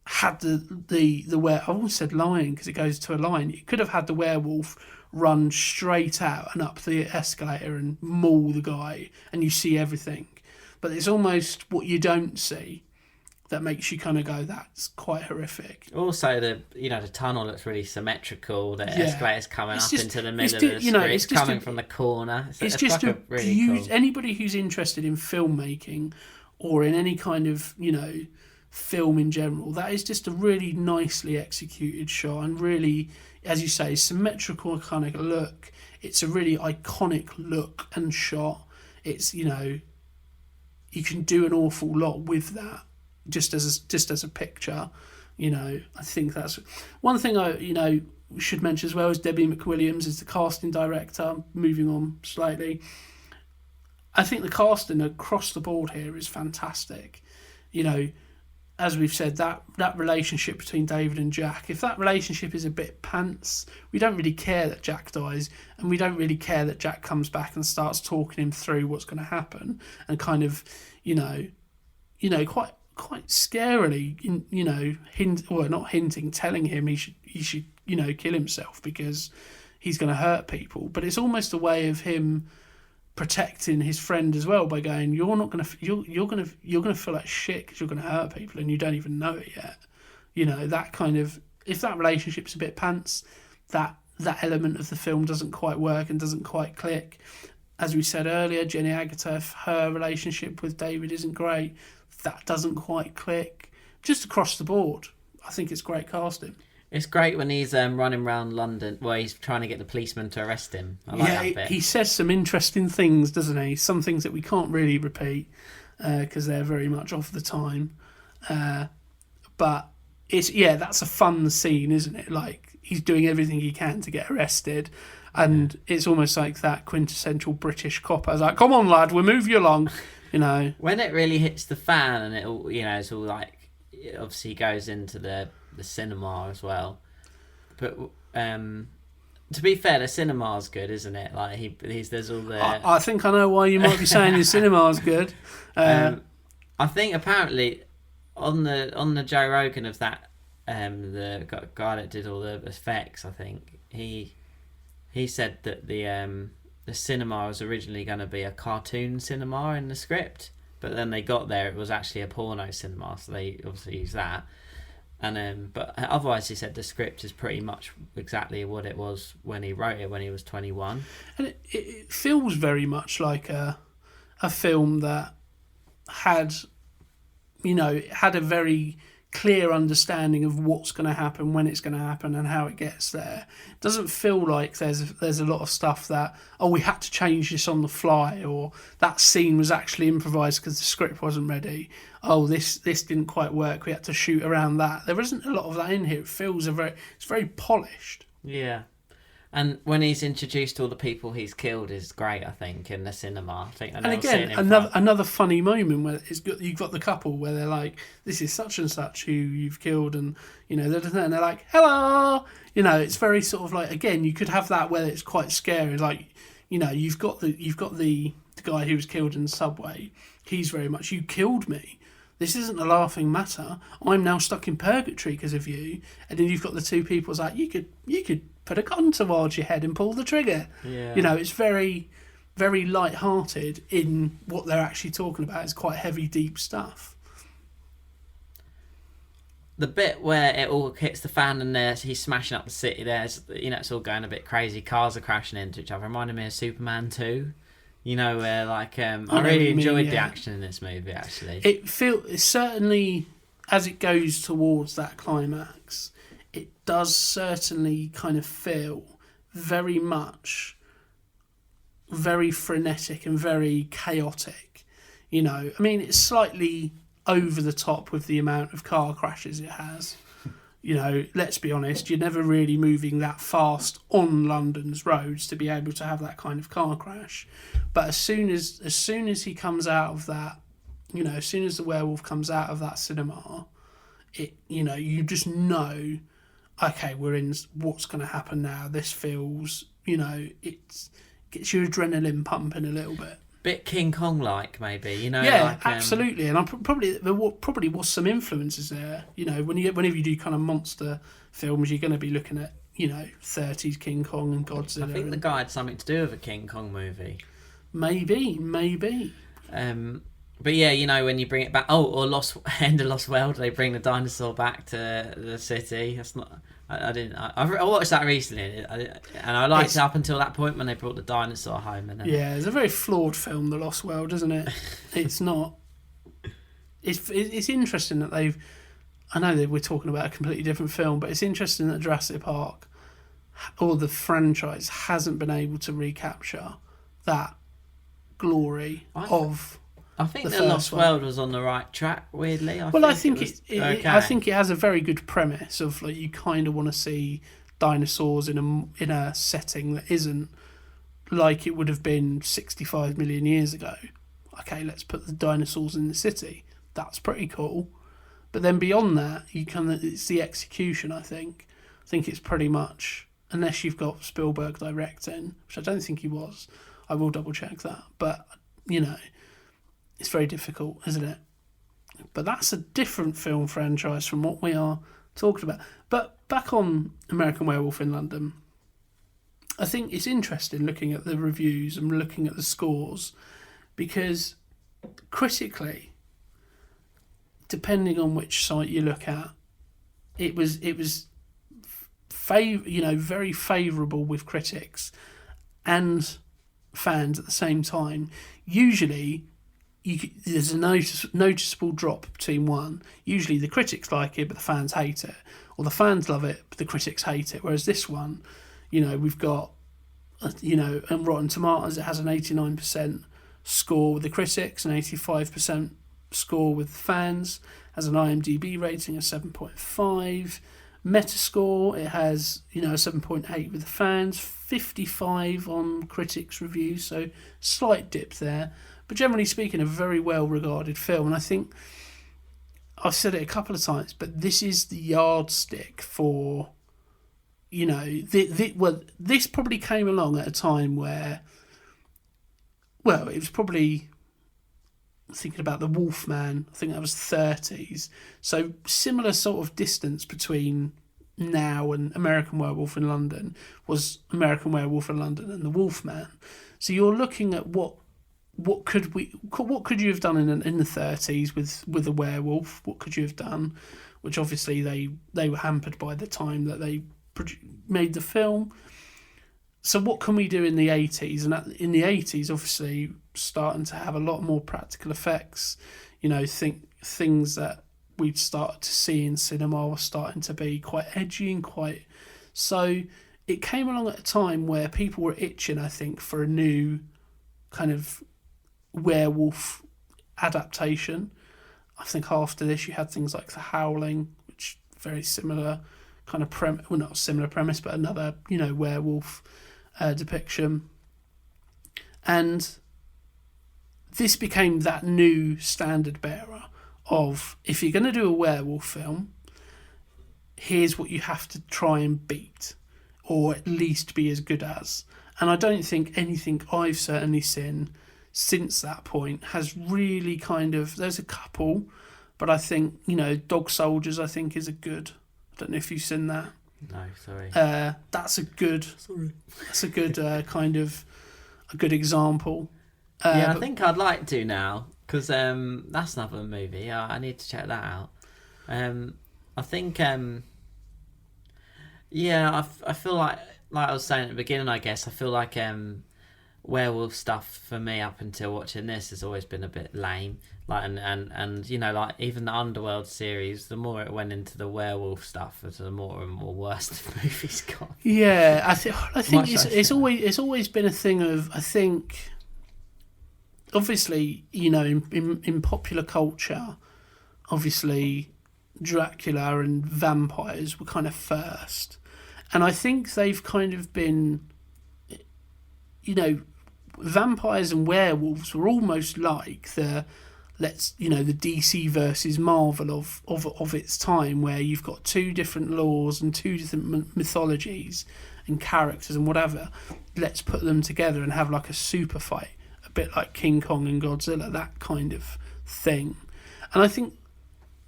S1: had the I almost said lion because it goes to a line. It could have had the werewolf run straight out and up the escalator and maul the guy, and you see everything. But it's almost what you don't see that makes you kind of go, that's quite horrific.
S3: Also, the tunnel looks really symmetrical. The escalator's coming up into the middle of the street. It's coming from the corner. It's just like really cool.
S1: Anybody who's interested in filmmaking or in any kind of, film in general, that is just a really nicely executed shot, and really, as you say, symmetrical kind of look. It's a really iconic look and shot. It's, you can do an awful lot with that, just as a picture. I think that's one thing we should mention as well, is Debbie McWilliams is the casting director. Moving on slightly, I think the casting across the board here is fantastic. As we've said, that relationship between David and Jack, if that relationship is a bit pants, we don't really care that Jack dies, and we don't really care that Jack comes back and starts talking him through what's going to happen, and kind of, quite scarily, telling him he should kill himself because he's going to hurt people. But it's almost a way of him protecting his friend as well, by going, you're gonna feel like shit because you're gonna hurt people and you don't even know it yet. That kind of, if that relationship's a bit pants, that element of the film doesn't quite work and doesn't quite click. As we said earlier, Jenny Agutter, her relationship with David isn't great. That doesn't quite click. Just across the board, I think it's great casting.
S3: It's great when he's running around London where he's trying to get the policeman to arrest him. I like that bit. He
S1: says some interesting things, doesn't he? Some things that we can't really repeat because they're very much off the time. But that's a fun scene, isn't it? Like, he's doing everything he can to get arrested, and it's almost like that quintessential British cop. I was like, come on, lad, we'll move you along.
S3: When it really hits the fan, and it all, it's all like, it obviously goes into the cinema as well, but to be fair, the cinema's good, isn't it? Like there's all the.
S1: I think I know why you might be saying the cinema's good.
S3: I think apparently on the Joe Rogan of that, the guy that did all the effects, I think he said that the cinema was originally going to be a cartoon cinema in the script, but then they got there, it was actually a porno cinema, so they obviously used that. And but otherwise, he said the script is pretty much exactly what it was when he wrote it when he was 21.
S1: And it feels very much like a film that had, it had a very clear understanding of what's going to happen, when it's going to happen, and how it gets there. It doesn't feel like there's a lot of stuff that, oh, we had to change this on the fly, or that scene was actually improvised because the script wasn't ready. Oh, this didn't quite work, we had to shoot around that. There isn't a lot of that in here. It feels it's very polished.
S3: Yeah. And when he's introduced all the people he's killed is great, I think, in the cinema.
S1: And again, another funny moment where you've got the couple where they're like, this is such and such who you've killed, and and they're like, hello. It's very sort of like, again, you could have that where it's quite scary. Like, you've got the guy who was killed in the subway. He's very much, you killed me. This isn't a laughing matter. I'm now stuck in purgatory because of you. And then you've got the two people like, you could put a gun towards your head and pull the trigger.
S3: Yeah.
S1: It's very, very light-hearted in what they're actually talking about. It's quite heavy, deep stuff.
S3: The bit where it all hits the fan and he's smashing up the city, it's all going a bit crazy. Cars are crashing into each other. Reminded me of Superman 2. Where I really enjoyed the action in this movie, actually.
S1: It certainly, as it goes towards that climax, it does certainly kind of feel very much very frenetic and very chaotic. It's slightly over the top with the amount of car crashes it has. Let's be honest, you're never really moving that fast on London's roads to be able to have that kind of car crash. But as soon as he comes out of that, as soon as the werewolf comes out of that cinema, you just know, okay, we're in, what's going to happen now? This feels, it gets your adrenaline pumping a little bit.
S3: Bit King Kong-like, maybe,
S1: Yeah, absolutely. And there probably was some influences there. Whenever you do kind of monster films, you're going to be looking at, 30s King Kong and Godzilla.
S3: I think the guy had something to do with a King Kong movie.
S1: Maybe.
S3: But yeah, when you bring it back, or End of Lost World, they bring the dinosaur back to the city. That's not. I watched that recently, and I liked it up until that point when they brought the dinosaur home. And then...
S1: Yeah, it's a very flawed film, The Lost World, isn't it? It's not. It's interesting that they've. I know that we're talking about a completely different film, but it's interesting that Jurassic Park, or the franchise, hasn't been able to recapture that glory of.
S3: I think The Lost World was on the right track. Weirdly,
S1: I think it has a very good premise of like you kind of want to see dinosaurs in a setting that isn't like it would have been 65 million years ago. Okay, let's put the dinosaurs in the city. That's pretty cool. But then beyond that, it's the execution. I think it's pretty much, unless you've got Spielberg directing, which I don't think he was. I will double check that, but it's very difficult, isn't it? But that's a different film franchise from what we are talking about. But back on American Werewolf in London, I think it's interesting looking at the reviews and looking at the scores, because critically, depending on which site you look at, it was very favourable with critics and fans at the same time. Usually, there's a noticeable drop between one. Usually the critics like it, but the fans hate it. Or the fans love it, but the critics hate it. Whereas this one, we've got, and Rotten Tomatoes, it has an 89% score with the critics, an 85% score with the fans, has an IMDb rating of 7.5. Metascore, it has, a 7.8 with the fans, 55 on critics' reviews, so slight dip there. But generally speaking, a very well-regarded film. And I think I've said it a couple of times, but this is the yardstick for, this probably came along at a time where, it was probably, thinking about the Wolfman, I think that was 30s. So similar sort of distance between now and American Werewolf in London was American Werewolf in London and the Wolfman. So you're looking at what could you have done in the 30s with a werewolf? What could you have done? Which obviously they were hampered by the time that they made the film. So what can we do in the 80s? And in the 80s, obviously, starting to have a lot more practical effects. Things that we'd started to see in cinema was starting to be quite edgy and quite... So it came along at a time where people were itching, I think, for a new kind of werewolf adaptation. I think after this you had things like The Howling, which very similar kind of well, not a similar premise, but another, werewolf depiction. And this became that new standard bearer of, if you're going to do a werewolf film, here's what you have to try and beat, or at least be as good as. And I don't think anything I've certainly seen since that point has really kind of... There's a couple, but I think, Dog Soldiers, I think, is a good... I don't know if you've seen that.
S3: No, sorry.
S1: That's a good... Sorry. That's a good kind of... A good example.
S3: I think I'd like to now, because that's another movie. I need to check that out. I think... I feel like I was saying at the beginning, I guess, I feel like werewolf stuff for me up until watching this has always been a bit lame. Like and like even the Underworld series, the more it went into the werewolf stuff, the more and more worse the movies got.
S1: Yeah, I think it's always been a thing of, I think, obviously, in popular culture, obviously Dracula and vampires were kind of first. And I think they've kind of been, vampires and werewolves were almost like the DC versus Marvel of its time, where you've got two different laws and two different mythologies and characters and whatever. Let's put them together and have like a super fight, a bit like King Kong and Godzilla, that kind of thing. And I think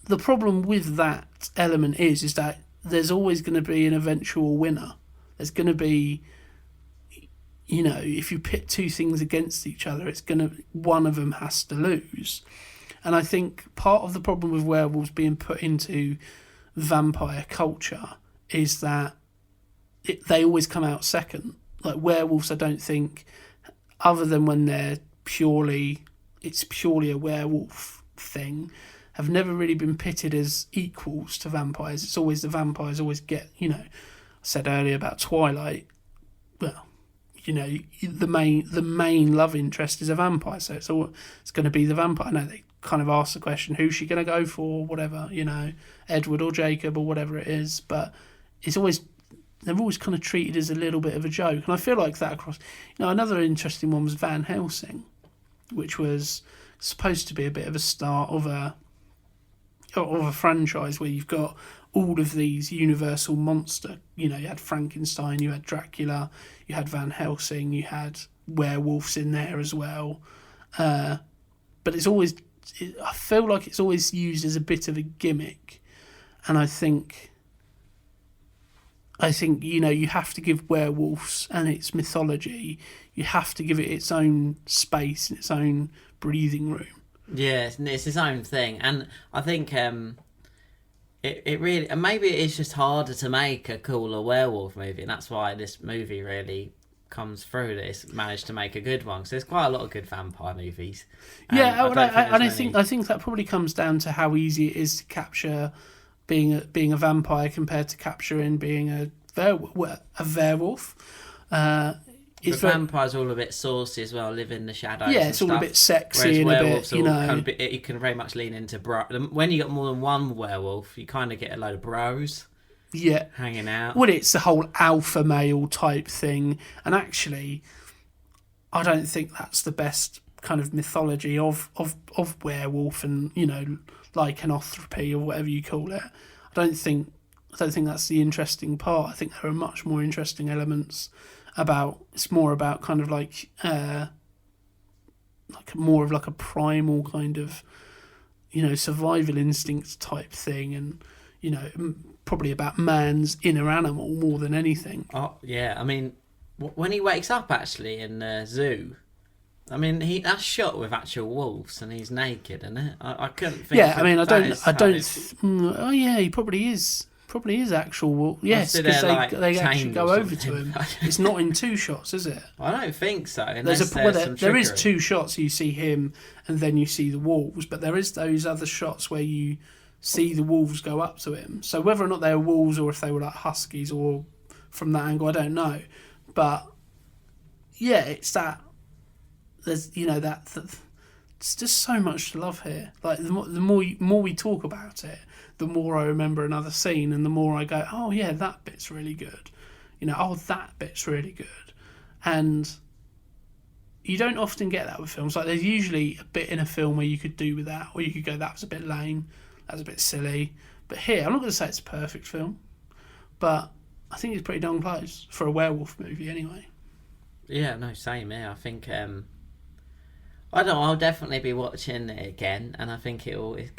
S1: the problem with that element is that there's always going to be an eventual winner. There's going to be, if you pit two things against each other, one of them has to lose. And I think part of the problem with werewolves being put into vampire culture is that they always come out second. Like werewolves, I don't think, other than when it's purely a werewolf thing, have never really been pitted as equals to vampires. It's always the vampires always get, I said earlier about Twilight, well, the main love interest is a vampire, so it's going to be the vampire. I know they kind of ask the question, who's she going to go for, whatever, Edward or Jacob or whatever it is, but they're always kind of treated as a little bit of a joke. And I feel like that across, another interesting one was Van Helsing, which was supposed to be a bit of a start of a franchise where you've got all of these universal monster. You had Frankenstein, you had Dracula, you had Van Helsing, you had werewolves in there as well. But I feel like it's always used as a bit of a gimmick. And I think you have to give werewolves and its mythology, you have to give it its own space and its own breathing room.
S3: Yeah, it's its own thing, and I think it really, and maybe it is just harder to make a cooler werewolf movie, and that's why this movie really comes through. That it's managed to make a good one. So there's quite a lot of good vampire movies.
S1: Yeah, I think that probably comes down to how easy it is to capture being a vampire compared to capturing being a werewolf.
S3: Vampires are all a bit saucy as well, live in the shadows.
S1: Yeah, it's all a bit sexy.
S3: Whereas
S1: and
S3: a bit, you can very much lean into when you got more than one werewolf, you kind of get a load of bros.
S1: Yeah,
S3: hanging out.
S1: Well, it's the whole alpha male type thing, and actually, I don't think that's the best kind of mythology of werewolf and lycanthropy or whatever you call it. I don't think that's the interesting part. I think there are much more interesting elements. It's more about kind of like more of like a primal kind of survival instinct type thing, and probably about man's inner animal more than anything.
S3: Oh yeah, I mean when he wakes up actually in the zoo, I mean that's shot with actual wolves and he's naked, isn't it? I couldn't think.
S1: Yeah, I mean I don't. Oh yeah, he probably is. Probably is actual wolf. Yes, because they actually go over to him. It's not in two shots, is it?
S3: I don't think so.
S1: There is two shots. You see him, and then you see the wolves. But there is those other shots where you see the wolves go up to him. So whether or not they were wolves or if they were like huskies or from that angle, I don't know. But yeah, it's that there's it's just so much to love here. Like the more we talk about it, the more I remember another scene, and the more I go, oh yeah, that bit's really good. Oh, that bit's really good. And you don't often get that with films. Like there's usually a bit in a film where you could do with that, or you could go, that was a bit lame, that was a bit silly. But here, I'm not going to say it's a perfect film, but I think it's pretty darn close for a werewolf movie anyway.
S3: Yeah, no, same here. I think I don't know, I'll definitely be watching it again, and I think it's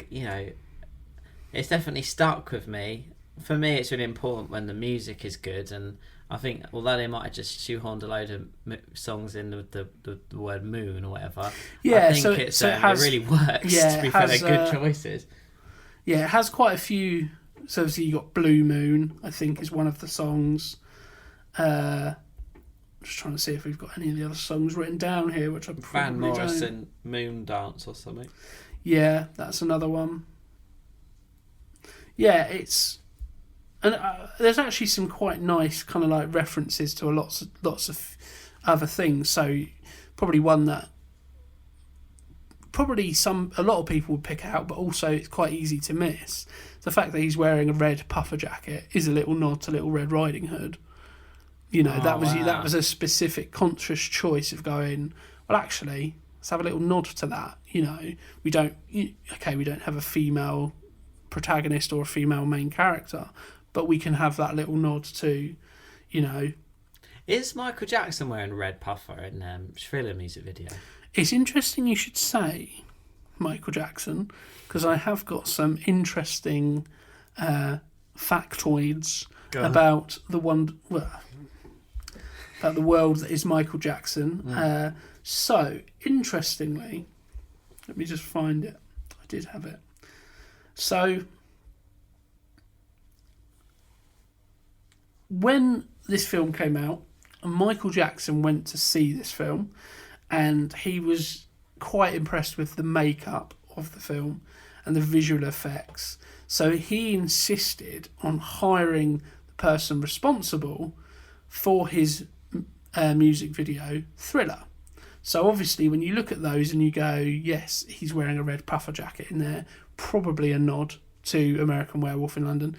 S3: definitely stuck with me. For me, it's really important when the music is good, and I think although they might have just shoehorned a load of songs in with the word moon or whatever,
S1: yeah,
S3: I think it really works.
S1: Yeah,
S3: to be fair, they're good choices.
S1: Yeah, it has quite a few. So obviously you got Blue Moon, I think, is one of the songs. Just trying to see if we've got any of the other songs written down here, which I probably
S3: Van Morrison,
S1: don't.
S3: Moon Dance or something.
S1: Yeah, that's another one. Yeah, and there's actually some quite nice kind of like references to lots of other things. So probably one that a lot of people would pick out, but also it's quite easy to miss. The fact that he's wearing a red puffer jacket is a little nod to Little Red Riding Hood. That was a specific conscious choice of going, well, actually, let's have a little nod to that. We don't have a female protagonist or a female main character, but we can have that little nod to,
S3: Is Michael Jackson wearing a red puffer in Thriller music video?
S1: It's interesting you should say Michael Jackson, because I have got some interesting factoids about about the world that is Michael Jackson. So, interestingly, let me just find it. I did have it. So, when this film came out, Michael Jackson went to see this film, and he was quite impressed with the makeup of the film and the visual effects. So he insisted on hiring the person responsible for his music video, Thriller. So obviously when you look at those and you go, yes, he's wearing a red puffer jacket in there, probably a nod to American Werewolf in London.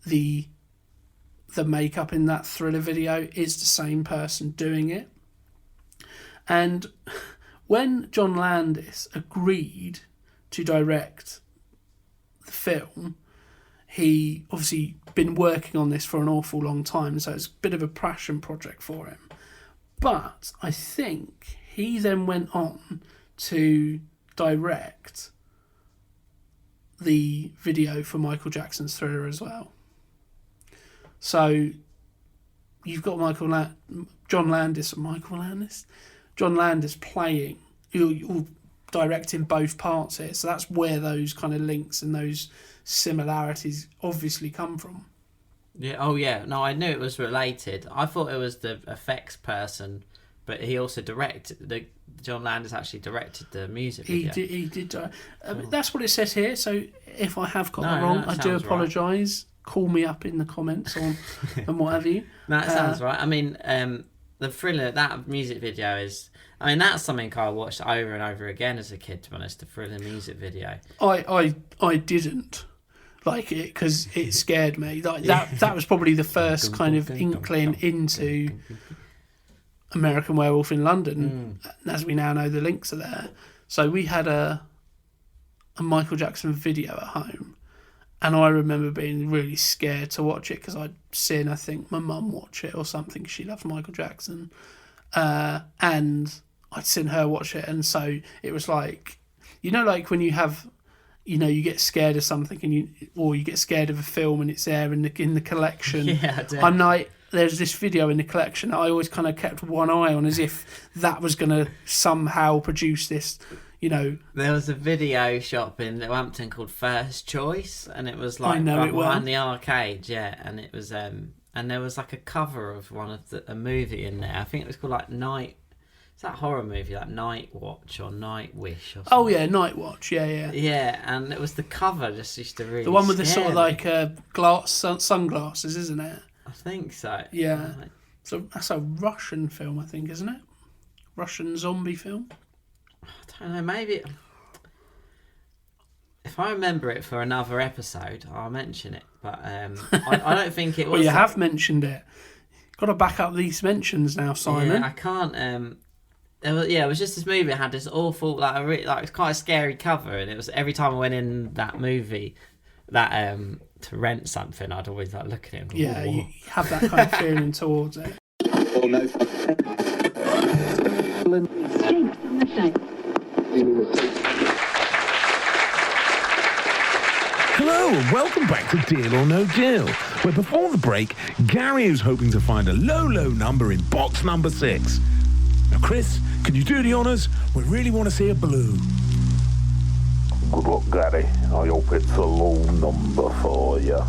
S1: The makeup in that Thriller video is the same person doing it. And when John Landis agreed to direct the film, he obviously been working on this for an awful long time, so it's a bit of a passion project for him. But I think he then went on to direct the video for Michael Jackson's Thriller as well. So you've got John Landis playing, you're directing both parts here. So that's where those kind of links and those similarities obviously come from.
S3: Yeah. Oh, yeah. No, I knew it was related. I thought it was the effects person, but he also directed. John Landis actually directed the music video.
S1: He did. That's what it says here. So if I have got that wrong, I do apologise. Right. Call me up in the comments and what have you.
S3: That sounds right. I mean, the Thriller, that music video is... I mean, that's something I watched over and over again as a kid, to be honest, the Thriller music video.
S1: I didn't like it because it scared me. Like that was probably the first kind of inkling into American Werewolf in London. As we now know, the links are there. So we had a Michael Jackson video at home, and I remember being really scared to watch it because I'd seen, I think, my mum watch it or something. She loved Michael Jackson, and I'd seen her watch it, and so it was like, like when you have, you get scared of something, and you get scared of a film, and it's there in the collection.
S3: Yeah, I do.
S1: I'm like, there's this video in the collection. I always kind of kept one eye on, as if that was going to somehow produce this.
S3: There was a video shop in Hampton called First Choice, and it was like behind the arcade, yeah. And it was and there was like a cover of a movie in there. I think it was called like It's that horror movie, like Night Watch or Night Wish or something.
S1: Oh yeah, Night Watch. Yeah.
S3: Yeah, and it was the cover just used to really
S1: The one with the
S3: scare
S1: sort of
S3: me.
S1: like sunglasses, isn't it?
S3: I think so.
S1: Yeah.
S3: Like,
S1: So that's a Russian film, I think, isn't it? Russian zombie film.
S3: I don't know, maybe... If I remember it for another episode, I'll mention it. But I don't think it was...
S1: Well, you have mentioned it. Got to back up these mentions now, Simon.
S3: Yeah, I can't... it was just this movie. It had this awful, it's quite a scary cover, and it was every time I went in that movie, to rent something, I'd always like look at it. And go,
S1: Yeah,
S3: "Whoa."
S1: you have that kind of feeling towards it.
S4: Oh no.
S5: Hello and welcome back to Deal or No Deal, where before the break, Gary is hoping to find a low number in box number 6. Now Chris, can you do the honours? We really want to see a blue.
S6: Good luck, Gary. I hope it's a low number for you.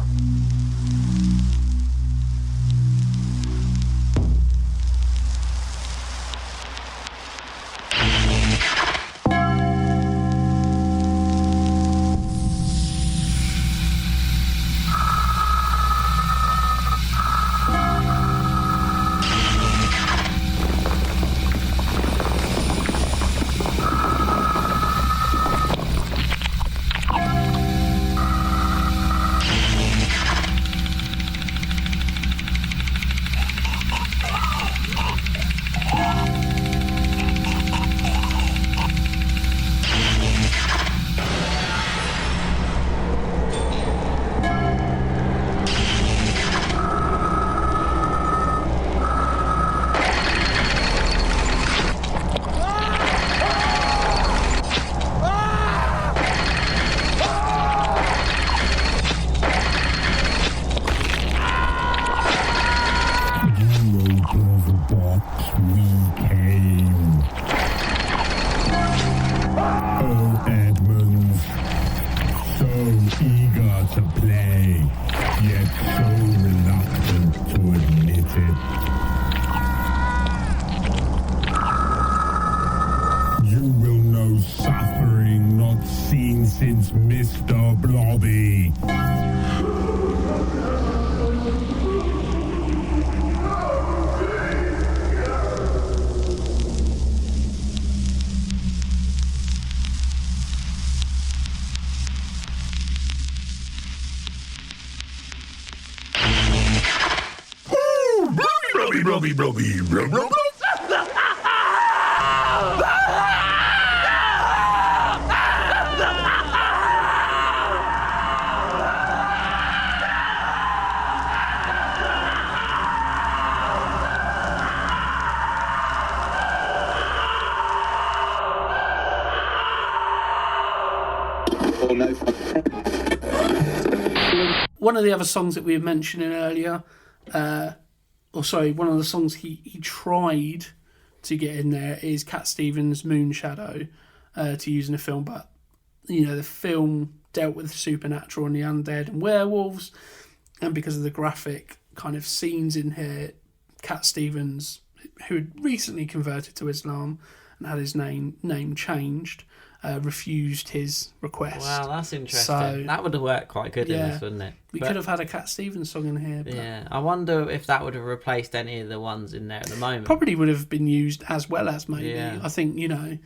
S5: Since Mr. Blobby.
S2: Robbie.
S4: Oh no.
S1: One of the other songs that we were mentioning earlier, one of the songs he tried to get in there is Cat Stevens' Moon Shadow to use in a film, but the film dealt with the supernatural and the undead and werewolves, and because of the graphic kind of scenes in here, Cat Stevens, who had recently converted to Islam and had his name changed, refused his request.
S3: Wow, that's interesting.
S1: So,
S3: that would have worked quite good in
S1: yeah,
S3: this, wouldn't it?
S1: We could have had a Cat Stevens song in here. But
S3: Yeah, I wonder if that would have replaced any of the ones in there at the moment.
S1: probably would have been used as well as maybe.
S3: Yeah.
S1: I think, I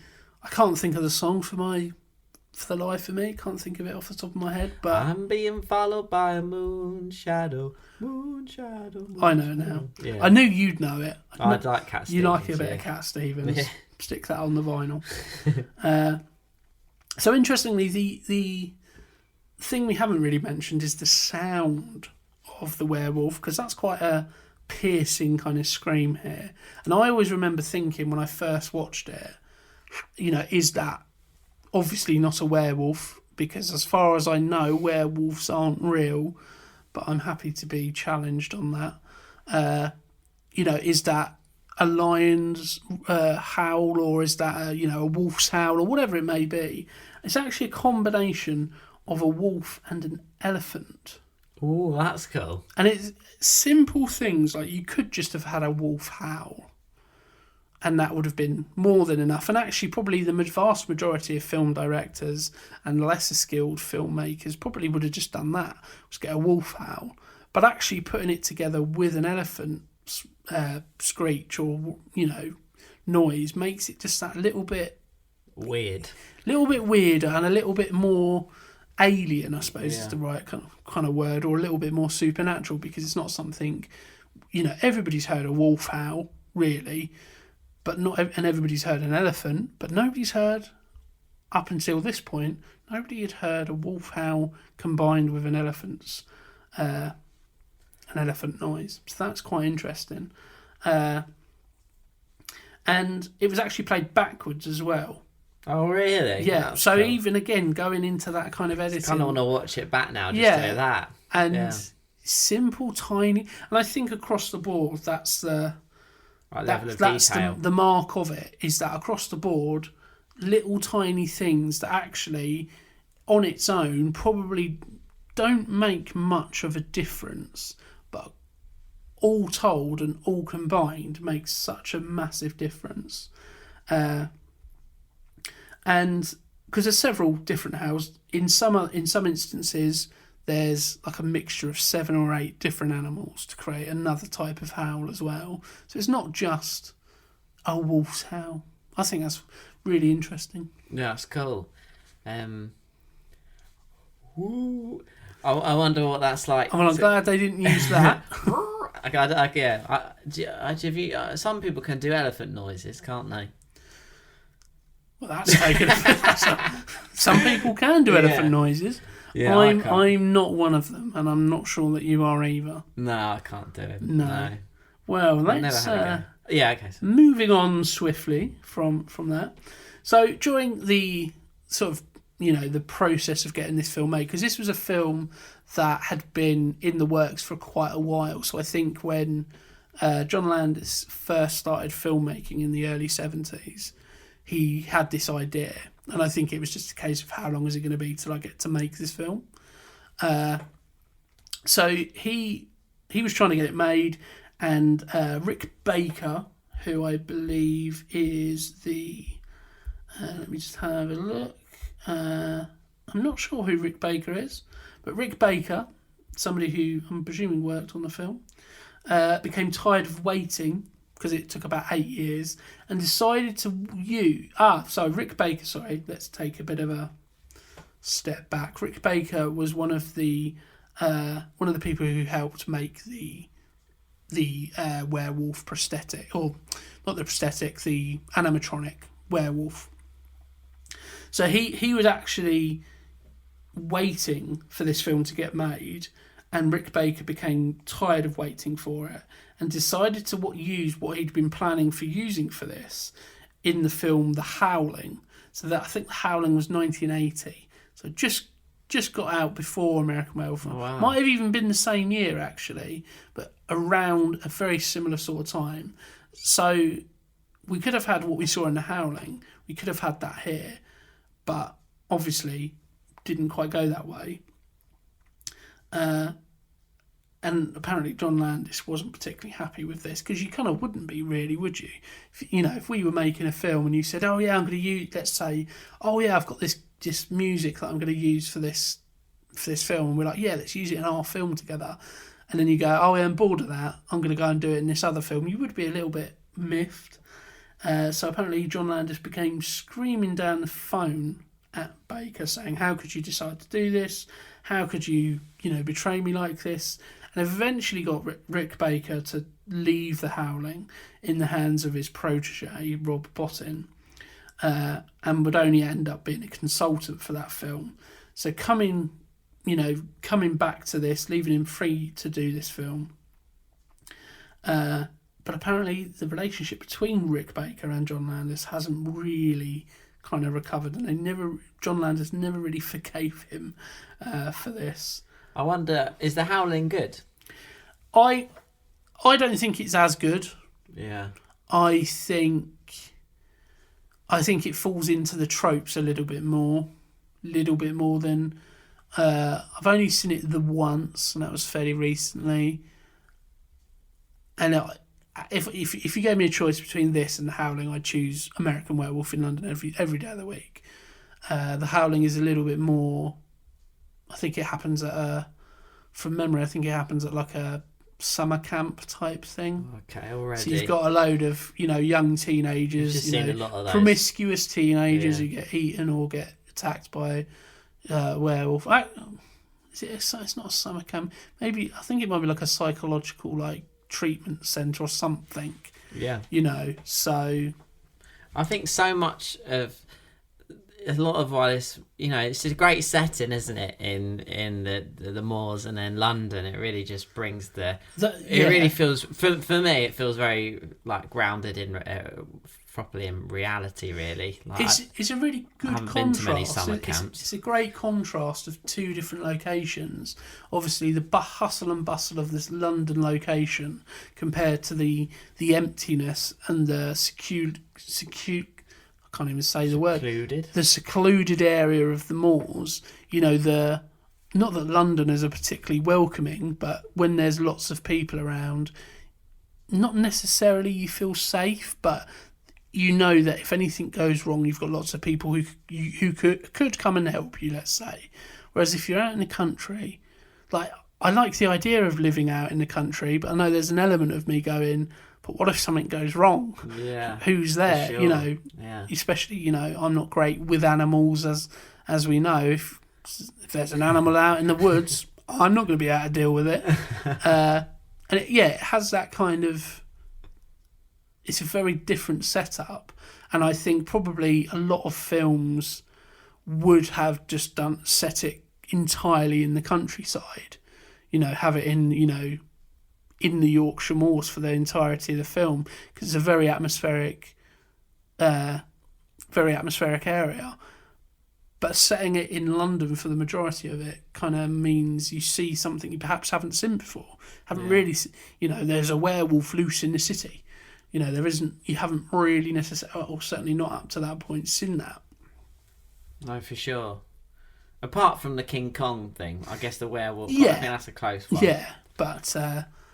S1: can't think of the song for the life of me. Can't think of it off the top of my head, but
S3: I'm being followed by a moon shadow, moon shadow. Moon
S1: I know it now.
S3: shadow. Yeah.
S1: I knew you'd know it.
S3: I'd like Cat Stevens.
S1: You like a bit
S3: yeah.
S1: of Cat Stevens.
S3: Yeah.
S1: Stick that on the vinyl. So interestingly, the thing we haven't really mentioned is the sound of the werewolf, because that's quite a piercing kind of scream here. And I always remember thinking when I first watched it, is that obviously not a werewolf? Because as far as I know, werewolves aren't real, but I'm happy to be challenged on that. Is that a lion's howl, or is that a wolf's howl, or whatever it may be? It's actually a combination of a wolf and an elephant.
S3: Ooh, that's cool.
S1: And it's simple things like you could just have had a wolf howl, and that would have been more than enough. And actually, probably the vast majority of film directors and lesser skilled filmmakers probably would have just done that, was get a wolf howl. But actually putting it together with an elephant screech or, noise makes it just that little bit weirder and a little bit more alien, I suppose is the right kind of word, or a little bit more supernatural, because it's not something, everybody's heard a wolf howl, really, but and everybody's heard an elephant, but nobody's heard, up until this point, nobody had heard a wolf howl combined with an elephant noise. So that's quite interesting. And it was actually played backwards as well.
S3: Oh, really?
S1: Yeah.
S3: That's
S1: so
S3: cool.
S1: even again, going into that kind of editing,
S3: I kind of want to watch it back now. Just to hear that.
S1: And simple, tiny, and I think across the board, that's the
S3: level of
S1: that's
S3: detail.
S1: the mark of it, is that across the board, little tiny things that actually, on its own, probably don't make much of a difference, but all told and all combined makes such a massive difference. And because there's several different howls, in some instances there's like a mixture of 7 or 8 different animals to create another type of howl as well. So it's not just a wolf's howl. I think that's really interesting.
S3: Yeah, that's cool. I wonder what that's like.
S1: I'm glad they didn't use that.
S3: Some people can do elephant noises, can't they?
S1: Well, that's taken. Some people can do elephant noises.
S3: Yeah,
S1: I'm not one of them, and I'm not sure that you are either.
S3: No, I can't do it.
S1: No. Well, let's
S3: okay. So.
S1: moving on swiftly from that. So during the sort of the process of getting this film made, because this was a film that had been in the works for quite a while. So I think when John Landis first started filmmaking in the early 70s, he had this idea, and I think it was just a case of how long is it going to be till I get to make this film. So he was trying to get it made, and Rick Baker, who I believe is the let me just have a look. I'm not sure who Rick Baker is, but Rick Baker, somebody who I'm presuming worked on the film, became tired of waiting, because it took about 8 years, and decided to Rick Baker, let's take a bit of a step back. Rick Baker was one of the people who helped make the werewolf prosthetic, or not the prosthetic, the animatronic werewolf. So he was actually waiting for this film to get made, and Rick Baker became tired of waiting for it and decided to use what he'd been planning for using for this in the film The Howling. So that, I think The Howling was 1980. So just got out before American Werewolf.
S3: Oh, wow.
S1: Might have even been the same year, actually, but around a very similar sort of time. So we could have had what we saw in The Howling. We could have had that here, but obviously didn't quite go that way. And apparently John Landis wasn't particularly happy with this, because you kind of wouldn't be, really, would you? If we were making a film and you said, oh yeah, I'm going to use, let's say, oh yeah, I've got this music that I'm going to use for this film, and we're like, yeah, let's use it in our film together. And then you go, oh yeah, I'm bored of that, I'm going to go and do it in this other film. You would be a little bit miffed. So apparently John Landis became screaming down the phone at Baker, saying, how could you decide to do this? How could you, betray me like this? And eventually got Rick Baker to leave The Howling in the hands of his protege, Rob Bottin, and would only end up being a consultant for that film. So coming back to this, leaving him free to do this film. But apparently the relationship between Rick Baker and John Landis hasn't really kind of recovered, and John Landis never really forgave him for this.
S3: I wonder, is The Howling good?
S1: I don't think it's as good.
S3: Yeah.
S1: I think it falls into the tropes a little bit more than I've only seen it the once, and that was fairly recently. And if you gave me a choice between this and The Howling, I'd choose American Werewolf in London every day of the week. The Howling is a little bit more. I think it happens at from memory. I think it happens at like a summer camp type thing.
S3: Okay, already.
S1: So you've got a load of young teenagers,
S3: seen a lot of those.
S1: promiscuous teenagers who get eaten or get attacked by werewolf. It's not a summer camp. Maybe I think it might be like a psychological treatment centre or something.
S3: Yeah.
S1: So
S3: I think so much of a lot of why this, it's a great setting, isn't it? In the moors and then London, it really just brings it really feels for me. It feels very grounded in properly in reality. Really,
S1: it's a really good contrast.
S3: Been to many summer camps.
S1: It's a great contrast of two different locations. Obviously, the hustle and bustle of this London location compared to the emptiness and the secluded. I can't even say the word. The secluded area of the moors. Not that Londoners are particularly welcoming, but when there's lots of people around, not necessarily you feel safe, but that if anything goes wrong, you've got lots of people who could come and help you, let's say. Whereas if you're out in the country, I like the idea of living out in the country, but I know there's an element of me going, but what if something goes wrong?
S3: Yeah.
S1: Who's there?
S3: Sure. Yeah.
S1: Especially, I'm not great with animals as we know. If there's an animal out in the woods, I'm not going to be able to deal with it. And it has that kind of, it's a very different setup. And I think probably a lot of films would have just set it entirely in the countryside. Have it in the Yorkshire moors for the entirety of the film, because it's a very atmospheric area. But setting it in London for the majority of it kind of means you see something you perhaps haven't seen before. Really, there's a werewolf loose in the city. There isn't. You haven't really necessarily, or certainly not up to that point, seen that.
S3: No, for sure. Apart from the King Kong thing, I guess the werewolf.
S1: Yeah.
S3: I think that's a close one.
S1: Yeah, but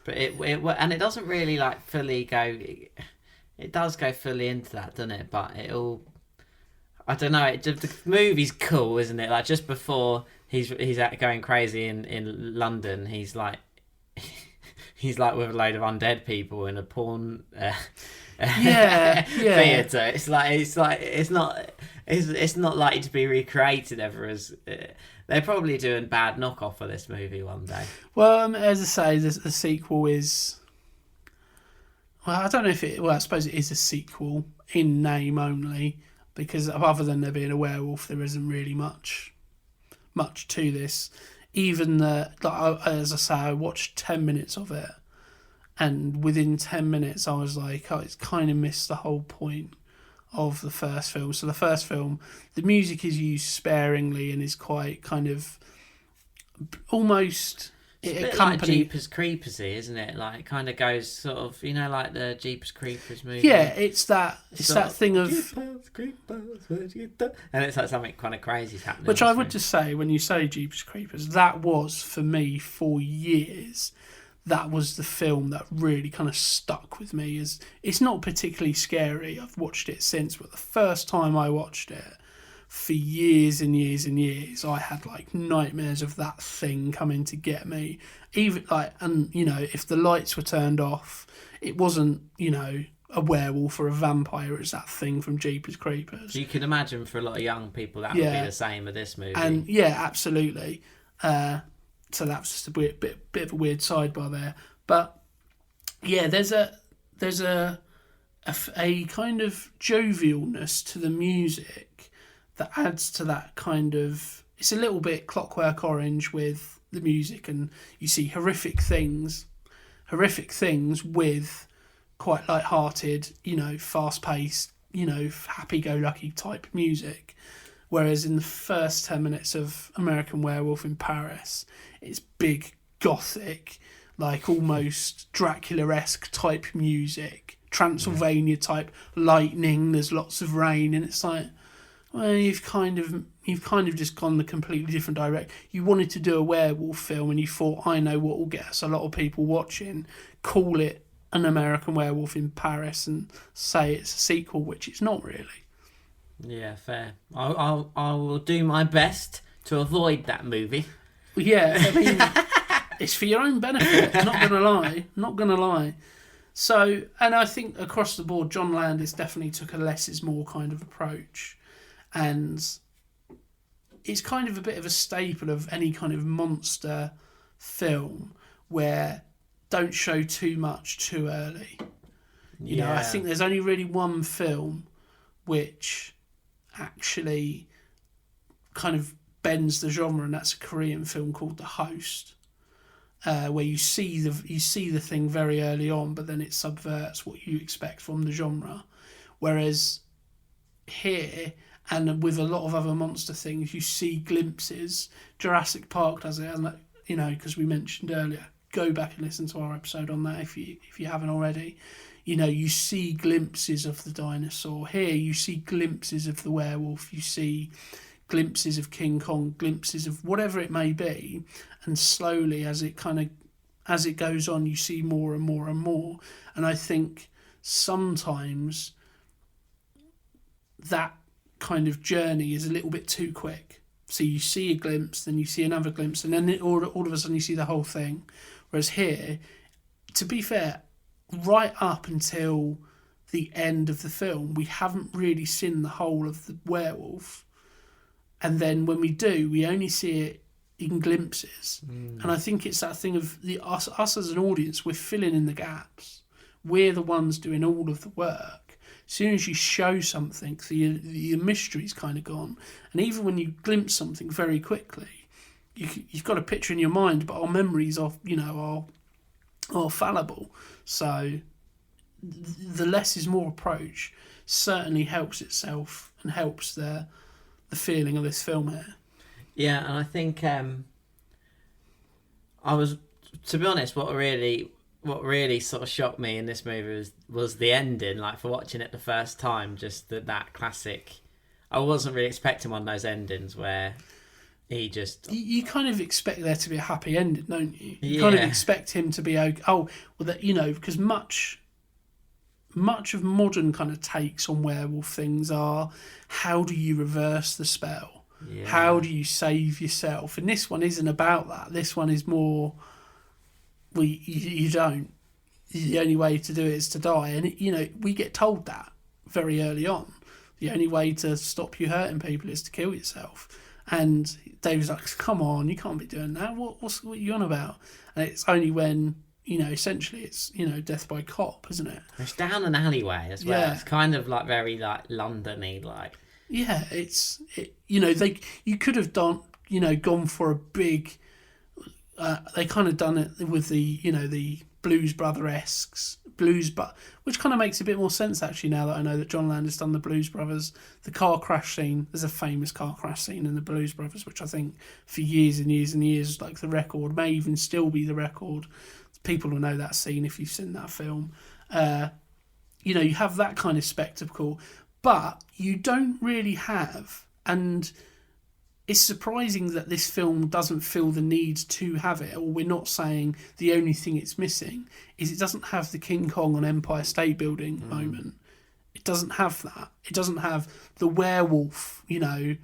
S3: it doesn't really fully go. It does go fully into that, doesn't it? But it'll. I don't know. The movie's cool, isn't it? Just before he's out going crazy in London, he's with a load of undead people in a porn theatre. It's not likely to be recreated ever as. They're probably doing bad knockoff of this movie one day.
S1: Well, as I say, the sequel is. Well, I don't know if it. Well, I suppose it is a sequel in name only, because other than there being a werewolf, there isn't really much to this. Even as I say, I watched 10 minutes of it, and within 10 minutes, I was like, oh, it's kind of missed the whole point of the first film. So the first film, the music is used sparingly and is quite kind of almost
S3: It's like Jeepers Creepers-y, isn't it? It kind of goes sort of, like the Jeepers Creepers movie.
S1: Yeah, it's that thing of
S3: Jeepers Creepers, where'd you get that? And it's something kind of crazy's happening.
S1: Which I would just say, when you say Jeepers Creepers, that was for me for years. That was the film that really kind of stuck with me. It's not particularly scary. I've watched it since, but the first time I watched it, for years and years and years, I had nightmares of that thing coming to get me. Even if the lights were turned off, it wasn't a werewolf or a vampire. It's that thing from Jeepers Creepers.
S3: You can imagine for a lot of young people that would be the same with this movie.
S1: And absolutely. So that's just a bit of a weird sidebar there, but there's a kind of jovialness to the music that adds to that kind of. It's a little bit Clockwork Orange with the music, and you see horrific things with quite light-hearted, fast-paced, happy-go-lucky type music. Whereas in the first 10 minutes of American Werewolf in Paris, it's big, gothic, almost Dracula-esque type music, Transylvania type lightning. There's lots of rain, and it's you've kind of just gone the completely different direction. You wanted to do a werewolf film, and you thought, I know what will get us a lot of people watching. Call it an American Werewolf in Paris and say it's a sequel, which it's not really.
S3: Yeah, fair. I will do my best to avoid that movie.
S1: Yeah, I mean, it's for your own benefit. Not gonna lie. So, and I think across the board, John Landis definitely took a less is more kind of approach, and it's kind of a bit of a staple of any kind of monster film where don't show too much too early. You know, I think there's only really one film which actually kind of bends the genre, and that's a Korean film called The Host, where you see the thing very early on, but then it subverts what you expect from the genre. Whereas here, and with a lot of other monster things, you see glimpses. Jurassic Park does it, and you know, because we mentioned earlier, go back and listen to our episode on that if you haven't already. You know, you see glimpses of the dinosaur. Here, you see glimpses of the werewolf. You see glimpses of King Kong, glimpses of whatever it may be, and slowly, as it goes on, you see more and more and more. And I think sometimes that kind of journey is a little bit too quick. So you see a glimpse, then you see another glimpse, and then all of a sudden you see the whole thing. Whereas here, to be fair, right up until the end of the film, we haven't really seen the whole of the werewolf. And then when we do, we only see it in glimpses. And I think it's that thing of us as an audience, we're filling in the gaps. We're the ones doing all of the work. As soon as you show something, the mystery's kind of gone. And even when you glimpse something very quickly, you've got a picture in your mind, but our memories are fallible. So the less is more approach certainly helps itself and helps the feeling of this film here.
S3: Yeah, and I think I was, to be honest, what really sort of shocked me in this movie was the ending. Like, for watching it the first time, just that classic. I wasn't really expecting one of those endings where he just...
S1: You kind of expect there to be a happy ending, don't you? You kind of expect him to be okay. Oh, well, that, you know, because much of modern kind of takes on werewolf things are, how do you reverse the spell? Yeah. How do you save yourself? And this one isn't about that. This one is more, you don't. The only way to do it is to die. And, you know, we get told that very early on. The only way to stop you hurting people is to kill yourself. And David's like, come on, you can't be doing that. What are you on about? And it's only when, you know, essentially it's, you know, death by cop, isn't it?
S3: It's down an alleyway as well.
S1: Yeah.
S3: It's kind of like very like London-y, like.
S1: Yeah, you know, you could have gone for a big. They kind of done it with the Blues Brother-esque which kind of makes a bit more sense actually now that I know that John Landis done the Blues Brothers. The car crash scene, there's a famous car crash scene in the Blues Brothers, which I think for years and years and years, like the record, may even still be the record. People will know that scene if you've seen that film. You know, you have that kind of spectacle, but you don't really have, and it's surprising that this film doesn't feel the need to have it, or we're not saying the only thing it's missing is it doesn't have the King Kong on Empire State Building moment. It doesn't have that. It doesn't have the werewolf, you know,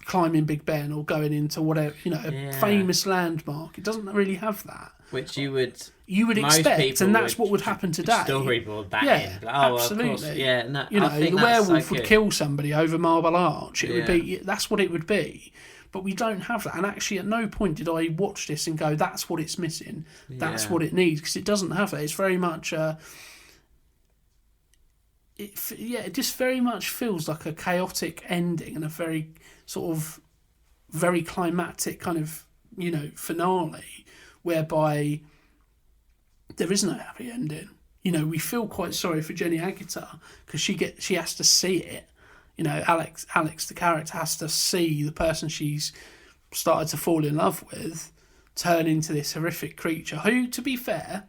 S1: climbing Big Ben or going into whatever, you know, a famous landmark. It doesn't really have that.
S3: Which you would
S1: expect, and that's what would happen today.
S3: Storyboard that
S1: in.
S3: Like, oh,
S1: absolutely.
S3: Of course. Yeah, no,
S1: you know,
S3: I think
S1: the werewolf would
S3: good.
S1: kill somebody over Marble Arch. It would be, that's what it would be. But we don't have that. And actually, at no point did I watch this and go, that's what it's missing. That's what it needs, because it doesn't have that. It's very much it just very much feels like a chaotic ending and a very sort of very climactic kind of, you know, finale, whereby there is no happy ending. You know, we feel quite sorry for Jenny Agutter because she has to see it. You know, Alex, the character, has to see the person she's started to fall in love with turn into this horrific creature who, to be fair,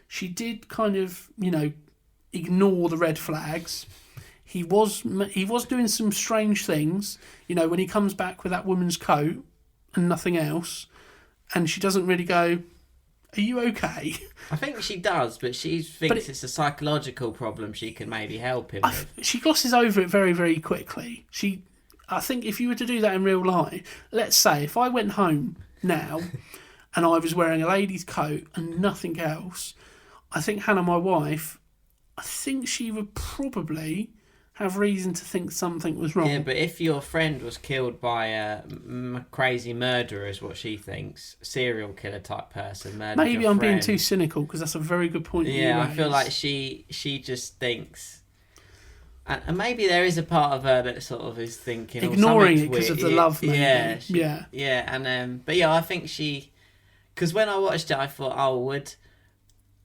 S1: she did kind of, you know, ignore the red flags. He was doing some strange things, you know, when he comes back with that woman's coat and nothing else, and she doesn't really go, Are you okay?
S3: I think she does, but she thinks it's a psychological problem she can maybe help him with.
S1: She glosses over it very, very quickly. I think if you were to do that in real life, let's say if I went home now and I was wearing a lady's coat and nothing else, I think Hannah, my wife, I think she would probably have reason to think something was wrong.
S3: Yeah, but if your friend was killed by a crazy murderer, is what she thinks, serial killer type person,
S1: maybe I'm being too cynical, because that's a very good point.
S3: Yeah, I feel like she just thinks, and maybe there is a part of her that sort of is thinking,
S1: ignoring it because of the love. Maybe.
S3: Yeah, and but yeah, I think because when I watched it, I thought,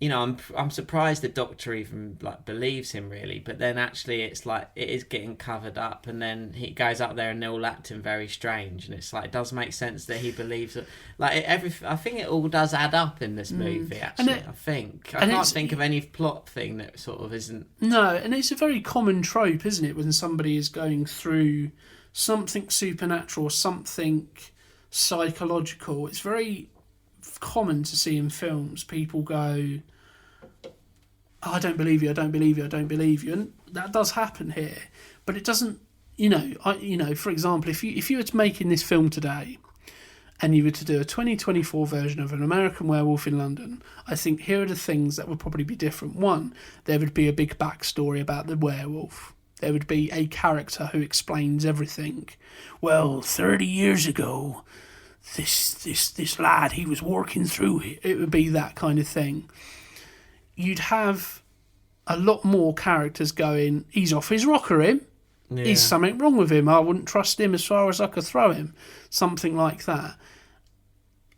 S3: I'm surprised the doctor even like believes him really, but then actually it's like it is getting covered up, and then he goes up there and they're all acting very strange, and it's like it does make sense that he believes it. Like I think it all does add up in this movie. Actually, I can't think of any plot thing that sort of isn't.
S1: No, and it's a very common trope, isn't it, when somebody is going through something supernatural, something psychological. It's very common to see in films people go, I don't believe you, I don't believe you, I don't believe you. And that does happen here. But it doesn't, for example, if you were to make in this film today and you were to do a 2024 version of An American Werewolf in London, I think here are the things that would probably be different. One, there would be a big backstory about the werewolf. There would be a character who explains everything. Well, 30 years ago, this lad, he was walking through it. It would be that kind of thing. You'd have a lot more characters going, he's off his rocker, him. Yeah. There's something wrong with him. I wouldn't trust him as far as I could throw him. Something like that.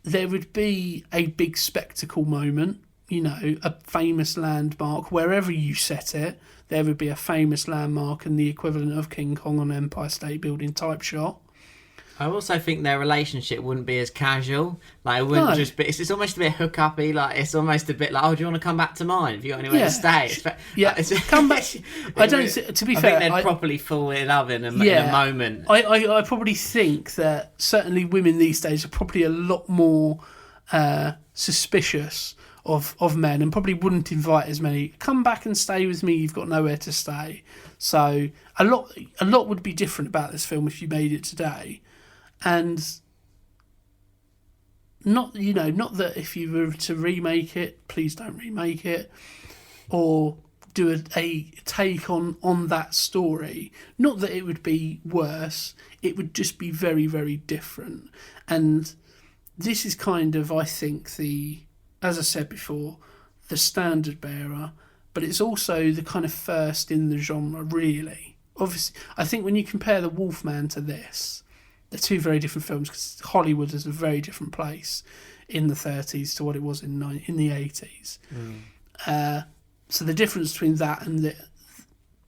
S1: There would be a big spectacle moment, a famous landmark. Wherever you set it, there would be a famous landmark and the equivalent of King Kong on Empire State Building type shot.
S3: I also think their relationship wouldn't be as casual. Like, it wouldn't just be... It's almost a bit hook-uppy. Like, it's almost a bit like, do you want to come back to mine? Have you got anywhere to stay?
S1: Come back. I don't... To be fair...
S3: I think they'd properly fall in love in a moment.
S1: I probably think that certainly women these days are probably a lot more suspicious of men, and probably wouldn't invite as many. Come back and stay with me, you've got nowhere to stay. So a lot would be different about this film if you made it today. And not that if you were to remake it, please don't remake it, or do a take on that story. Not that it would be worse, it would just be very, very different. And this is kind of, I think, as I said before, the standard bearer, but it's also the kind of first in the genre, really. Obviously, I think when you compare The Wolfman to this, they're two very different films, because Hollywood is a very different place in the 30s to what it was in the 80s. So the difference between that and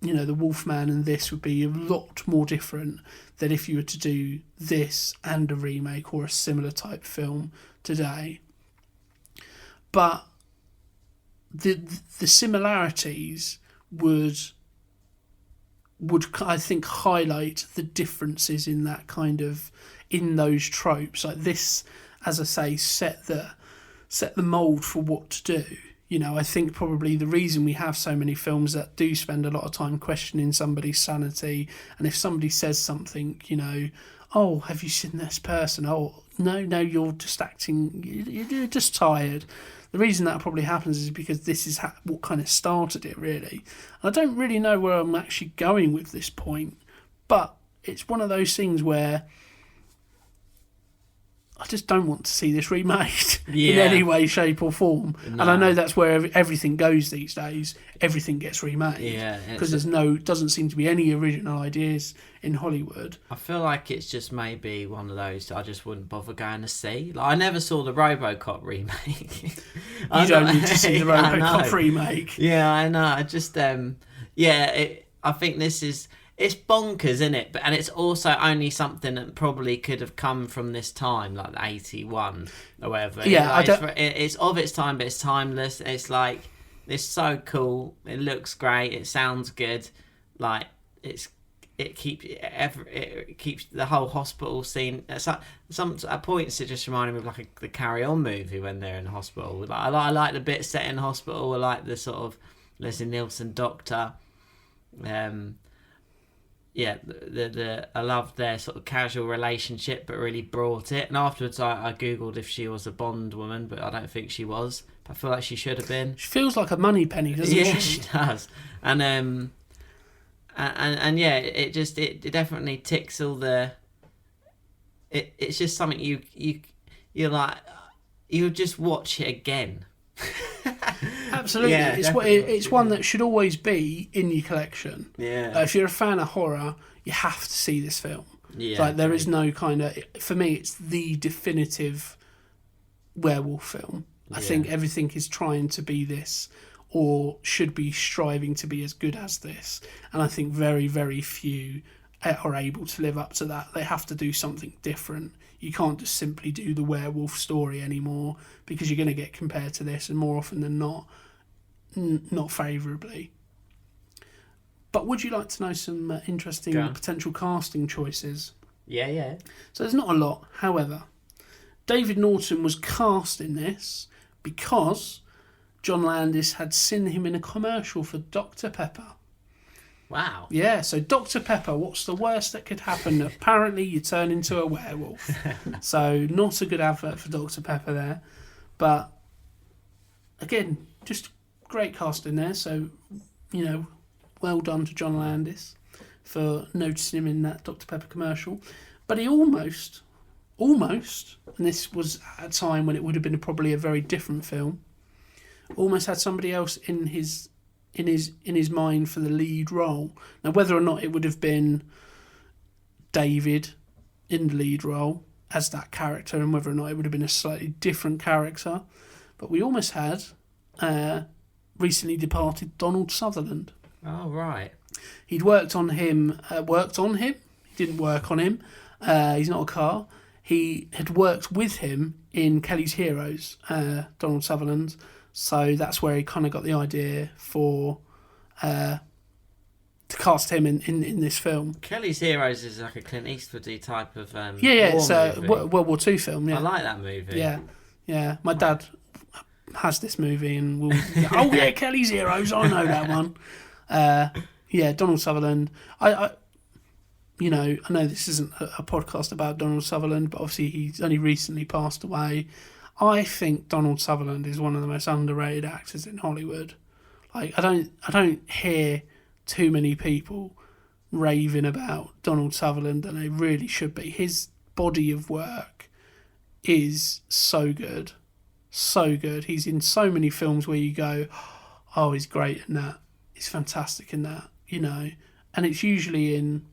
S1: the Wolfman and this would be a lot more different than if you were to do this and a remake or a similar type film today. But the similarities would I think highlight the differences in that kind of, in those tropes. Like this, as I say, set the mould for what to do. I think probably the reason we have so many films that do spend a lot of time questioning somebody's sanity, and if somebody says something, oh, have you seen this person? Oh, no, you're just acting, you're just tired. The reason that probably happens is because this is what kind of started it, really. And I don't really know where I'm actually going with this point, but it's one of those things where I just don't want to see this remade in any way, shape or form. No. And I know that's where everything goes these days. Everything gets remade. Yeah. Because doesn't seem to be any original ideas in Hollywood.
S3: I feel like it's just maybe one of those I just wouldn't bother going to see. Like, I never saw the RoboCop remake.
S1: You don't need to see the RoboCop remake.
S3: Yeah, I know. I just, I think this is... It's bonkers, isn't it? And it's also only something that probably could have come from this time, like 81 or whatever.
S1: Yeah,
S3: it's of its time, but it's timeless. It's like, it's so cool. It looks great. It sounds good. Like, it keeps the whole hospital scene. At points it just reminded me of like the Carry On movie when they're in hospital. Like, I like the bit set in hospital. I like the sort of Leslie Nielsen doctor. I loved their sort of casual relationship, but really brought it. And afterwards, I googled if she was a Bond woman, but I don't think she was. But I feel like she should have been.
S1: She feels like a money penny, doesn't she?
S3: Yeah, she does. And yeah, it definitely ticks all the. It's just something you're like, you'll just watch it again.
S1: Absolutely,
S3: Yeah,
S1: it's one that should always be in your collection.
S3: Yeah.
S1: If you're a fan of horror, you have to see this film.
S3: Yeah,
S1: like there is no kind of. For me, it's the definitive werewolf film. I think everything is trying to be this, or should be striving to be as good as this. And I think very, very few are able to live up to that. They have to do something different. You can't just simply do the werewolf story anymore, because you're going to get compared to this, and more often than not favourably. But would you like to know some interesting potential casting choices?
S3: Yeah.
S1: So there's not a lot. However, David Norton was cast in this because John Landis had seen him in a commercial for Dr. Pepper.
S3: Wow.
S1: Yeah, so Dr. Pepper, what's the worst that could happen? Apparently you turn into a werewolf. So not a good advert for Dr. Pepper there. But again, just great casting there. So, well done to John Landis for noticing him in that Dr. Pepper commercial. But he almost, and this was at a time when it would have been probably a very different film, almost had somebody else in his mind for the lead role. Now, whether or not it would have been David in the lead role as that character, and whether or not it would have been a slightly different character, but we almost had recently departed Donald Sutherland.
S3: Oh, right.
S1: He'd worked on him. He didn't work on him. He's not a car. He had worked with him in Kelly's Heroes, Donald Sutherland. So that's where he kind of got the idea for to cast him in this film.
S3: Kelly's Heroes is like a Clint Eastwoody type of
S1: it's a
S3: movie.
S1: World War II film. Yeah,
S3: I like that movie.
S1: Yeah. My dad has this movie, and we'll. Kelly's Heroes. I know that one. Donald Sutherland. I know this isn't a podcast about Donald Sutherland, but obviously he's only recently passed away. I think Donald Sutherland is one of the most underrated actors in Hollywood. Like, I don't hear too many people raving about Donald Sutherland, and they really should be. His body of work is so good. So good. He's in so many films where you go, oh, he's great in that. He's fantastic in that, And it's usually in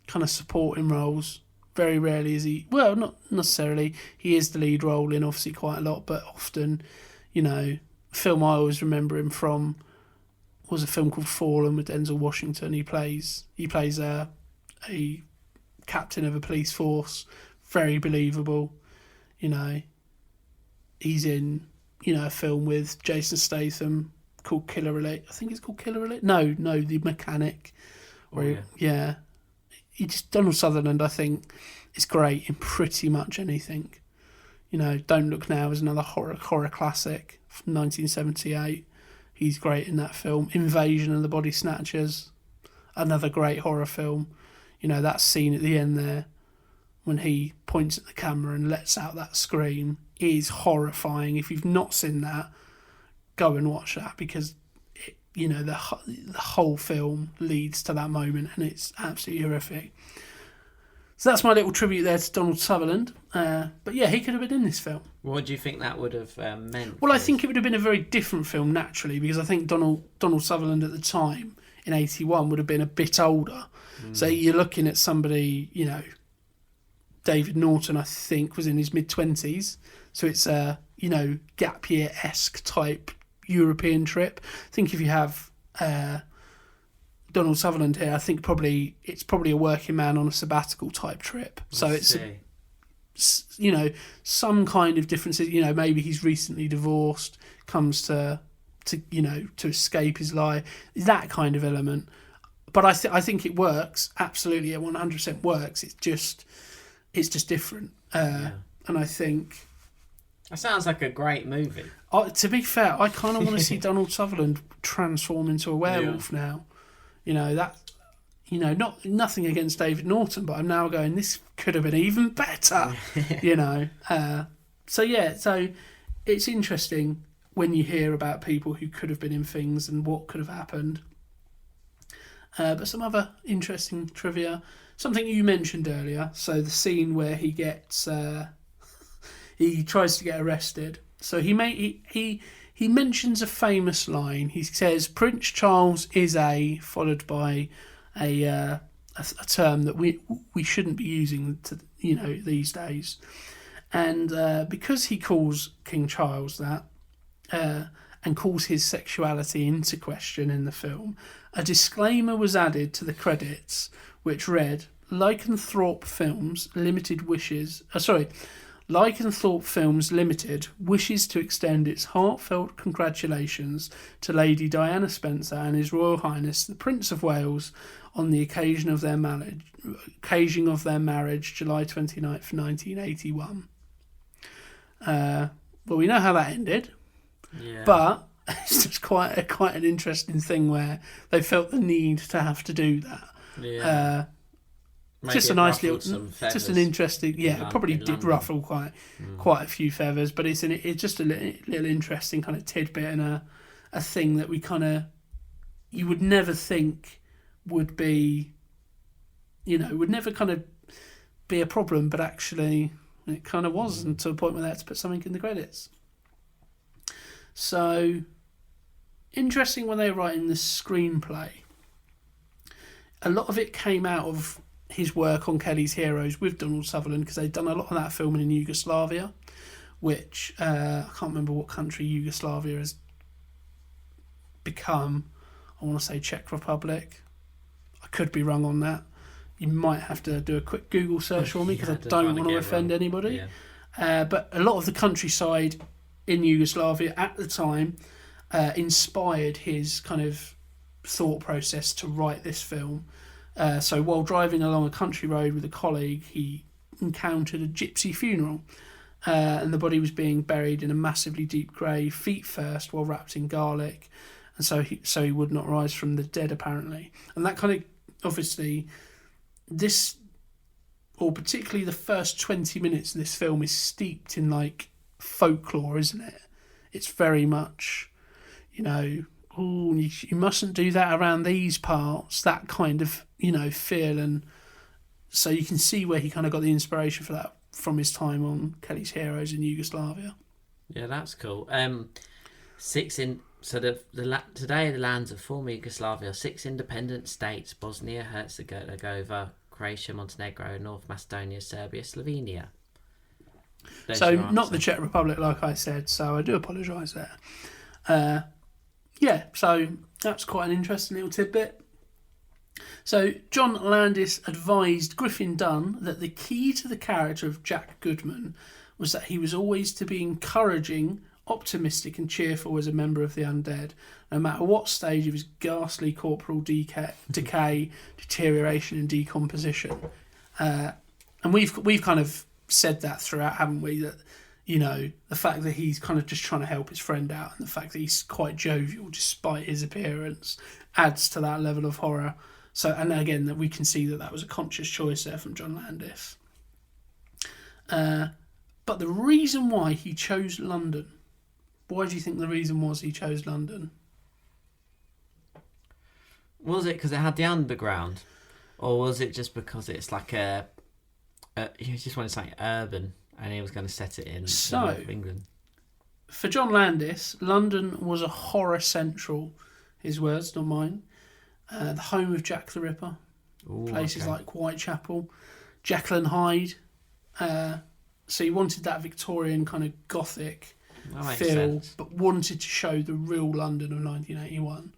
S1: kind of supporting roles. Very rarely is he... Well, not necessarily. He is the lead role in, obviously, quite a lot, but often, a film I always remember him from was a film called Fallen with Denzel Washington. He plays a captain of a police force. Very believable. He's in, a film with Jason Statham called Killer Elite. I think it's called Killer Elite. No, The Mechanic. Donald Sutherland, I think, is great in pretty much anything. Don't Look Now is another horror classic from 1978. He's great in that film. Invasion of the Body Snatchers, another great horror film. That scene at the end there when he points at the camera and lets out that scream is horrifying. If you've not seen that, go and watch that, because the whole film leads to that moment, and it's absolutely horrific. So that's my little tribute there to Donald Sutherland. But yeah, he could have been in this film.
S3: What do you think that would have meant?
S1: Well, I think it would have been a very different film, naturally, because I think Donald Sutherland at the time, in 81, would have been a bit older. So you're looking at somebody, David Norton, I think, was in his mid-20s. So it's a, gap year-esque type European trip. I think if you have Donald Sutherland here, I think it's probably a working man on a sabbatical type trip. So it's some kind of differences. Maybe he's recently divorced, comes to escape his life, that kind of element. but I think it works absolutely. It 100% works. It's just different. And I think
S3: That sounds like a great movie.
S1: to be fair, I kind of want to see Donald Sutherland transform into a werewolf now. You know that. You know, nothing against David Norton, but I'm now going, this could have been even better. You know. So it's interesting when you hear about people who could have been in things and what could have happened. But some other interesting trivia. Something you mentioned earlier. So the scene where he gets, he tries to get arrested. So he mentions a famous line. He says, "Prince Charles is followed by a term that we shouldn't be using these days." And because he calls King Charles that, and calls his sexuality into question in the film, a disclaimer was added to the credits which read, Lycanthrope Films Limited wishes to extend its heartfelt congratulations to Lady Diana Spencer and His Royal Highness the Prince of Wales on the occasion of their marriage, July 29th, 1981. Well, we know how that ended.
S3: Yeah.
S1: But it's just quite an interesting thing where they felt the need to have to do that.
S3: Yeah.
S1: Just a nice little, just an interesting. Yeah, it probably did ruffle quite a few feathers, but it's just a little interesting kind of tidbit and a thing that you would never think would be, would never kind of be a problem, but actually it kind of was until the point where they had to put something in the credits. So, interesting when they were writing the screenplay. A lot of it came out of his work on Kelly's Heroes with Donald Sutherland, because they'd done a lot of that filming in Yugoslavia, which I can't remember what country Yugoslavia has become. I want to say Czech Republic. I could be wrong on that. You might have to do a quick Google search for me, because I don't want to offend anybody. Yeah. But a lot of the countryside in Yugoslavia at the time inspired his kind of thought process to write this film. So while driving along a country road with a colleague, he encountered a gypsy funeral, and the body was being buried in a massively deep grave, feet first, while wrapped in garlic, and so he would not rise from the dead, apparently. And that kind of, obviously, this, or particularly the first 20 minutes of this film, is steeped in like folklore, isn't it? It's very much, you mustn't do that around these parts, that kind of, feel. And so you can see where he kind of got the inspiration for that from his time on Kelly's Heroes in Yugoslavia. Yeah,
S3: that's cool. Today the lands of former Yugoslavia, 6 independent states: Bosnia, Herzegovina, Croatia, Montenegro, North Macedonia, Serbia, Slovenia.
S1: So not the Czech Republic, like I said, so I do apologise there. So that's quite an interesting little tidbit. So John Landis advised Griffin Dunn that the key to the character of Jack Goodman was that he was always to be encouraging, optimistic and cheerful as a member of the undead, no matter what stage of his ghastly corporal decay, deterioration and decomposition. And we've kind of said that throughout, haven't we? That, the fact that he's kind of just trying to help his friend out, and the fact that he's quite jovial despite his appearance, adds to that level of horror. So, and again, that we can see that was a conscious choice there from John Landis. But the reason why he chose London, why do you think the reason was he chose London?
S3: Was it because it had the underground, or was it just because it's like he just wanted something urban, and he was going to set it in the north of England?
S1: For John Landis, London was a horror central, his words, not mine. The home of Jack the Ripper. Places like Whitechapel, Jekyll and Hyde. So he wanted that Victorian kind of gothic feel, but wanted to show the real London of 1981.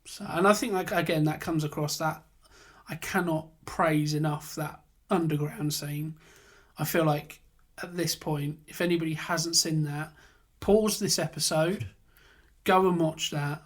S1: So, and I think, that comes across, that I cannot praise enough that underground scene. I feel like at this point, if anybody hasn't seen that, pause this episode, go and watch that,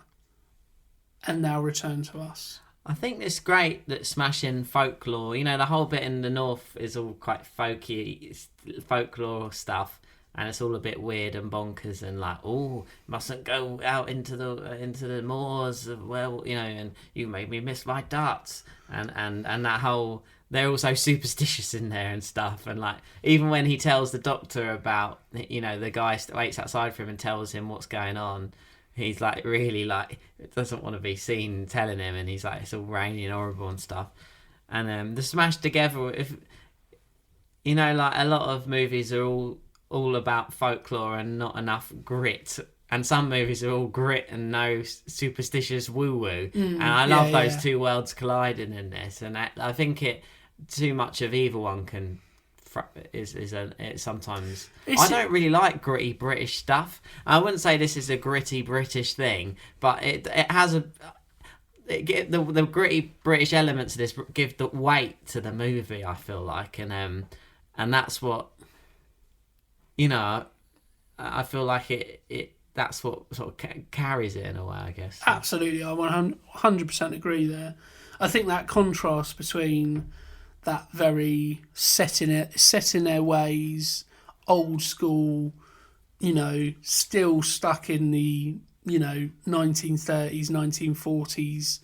S1: and now return to us.
S3: I think it's great that smashing folklore. You know, the whole bit in the north is all quite folky, folklore stuff, and it's all a bit weird and bonkers and like, oh, mustn't go out into the moors, well, you know, and you made me miss my darts, and that whole. They're also superstitious in there and stuff, and like even when he tells the doctor about, you know, the guy waits outside for him and tells him what's going on. He's like really like doesn't want to be seen telling him, and he's like it's all rainy and horrible and stuff. And the smash together, if you know, like a lot of movies are all about folklore and not enough grit, and some movies are all grit and no superstitious woo woo. And I love those two worlds colliding in this, and I think too much of either one can. Sometimes I don't really like gritty British stuff. I wouldn't say this is a gritty British thing, but it has the gritty British elements of this give the weight to the movie. I feel like, and that's what, you know, I feel like it that's what sort of carries it in a way, I guess.
S1: Absolutely, I 100% agree there. I think that contrast between that very set in their ways, old school, you know, still stuck in the, you know, 1930s, 1940s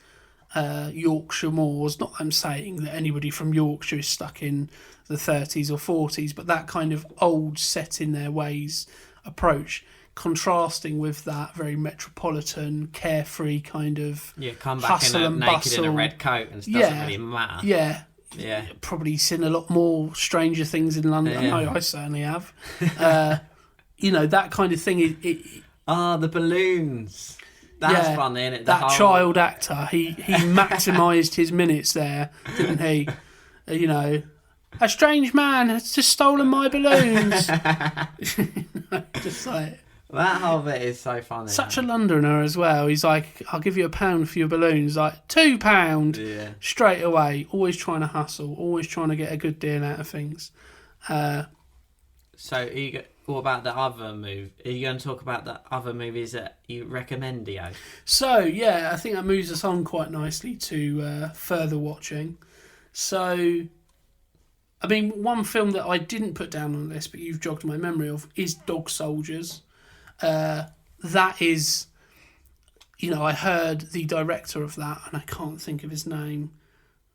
S1: Yorkshire moors. Not that I'm saying that anybody from Yorkshire is stuck in the 30s or 40s, but that kind of old set in their ways approach, contrasting with that very metropolitan, carefree kind of
S3: come back in a naked
S1: bustle.
S3: in a red coat and it doesn't really matter.
S1: Yeah, probably seen a lot more Stranger Things in London.
S3: Yeah.
S1: I certainly have. You know, that kind of thing.
S3: The balloons. That's fun, isn't it?
S1: Child actor, he maximised his minutes there, didn't he? You know, a strange man has just stolen my balloons. Just like...
S3: That whole bit is so funny.
S1: Such a Londoner as well. He's like, I'll give you £1 for your balloons. Like, £2.
S3: Yeah.
S1: Straight away. Always trying to hustle. Always trying to get a good deal out of things.
S3: So, what about the other movie? Are you going to talk about the other movies that you recommend, Dio?
S1: So, yeah, I think that moves us on quite nicely to further watching. So, I mean, one film that I didn't put down on the list, but you've jogged my memory of, is Dog Soldiers. That is, you know, I heard the director of that, and I can't think of his name.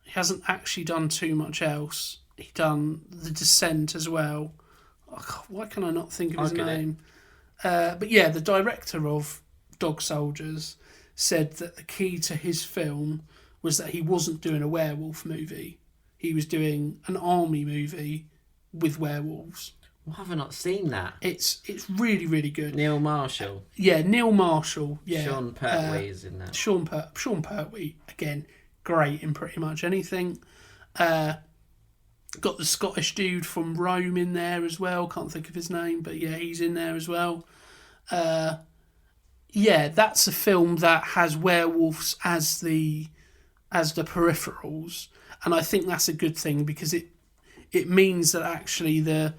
S1: He hasn't actually done too much else. He done The Descent as well. Oh, God, why can I not think of his name? But yeah, the director of Dog Soldiers said that the key to his film was that he wasn't doing a werewolf movie. He was doing an army movie with werewolves.
S3: Why have I not seen that?
S1: It's really, really good.
S3: Neil Marshall.
S1: Yeah, Neil Marshall. Yeah,
S3: Sean Pertwee is in that.
S1: Sean Pertwee, again, great in pretty much anything. Got the Scottish dude from Rome in there as well. Can't think of his name, but yeah, he's in there as well. Yeah, that's a film that has werewolves as the peripherals, and I think that's a good thing because it means that actually the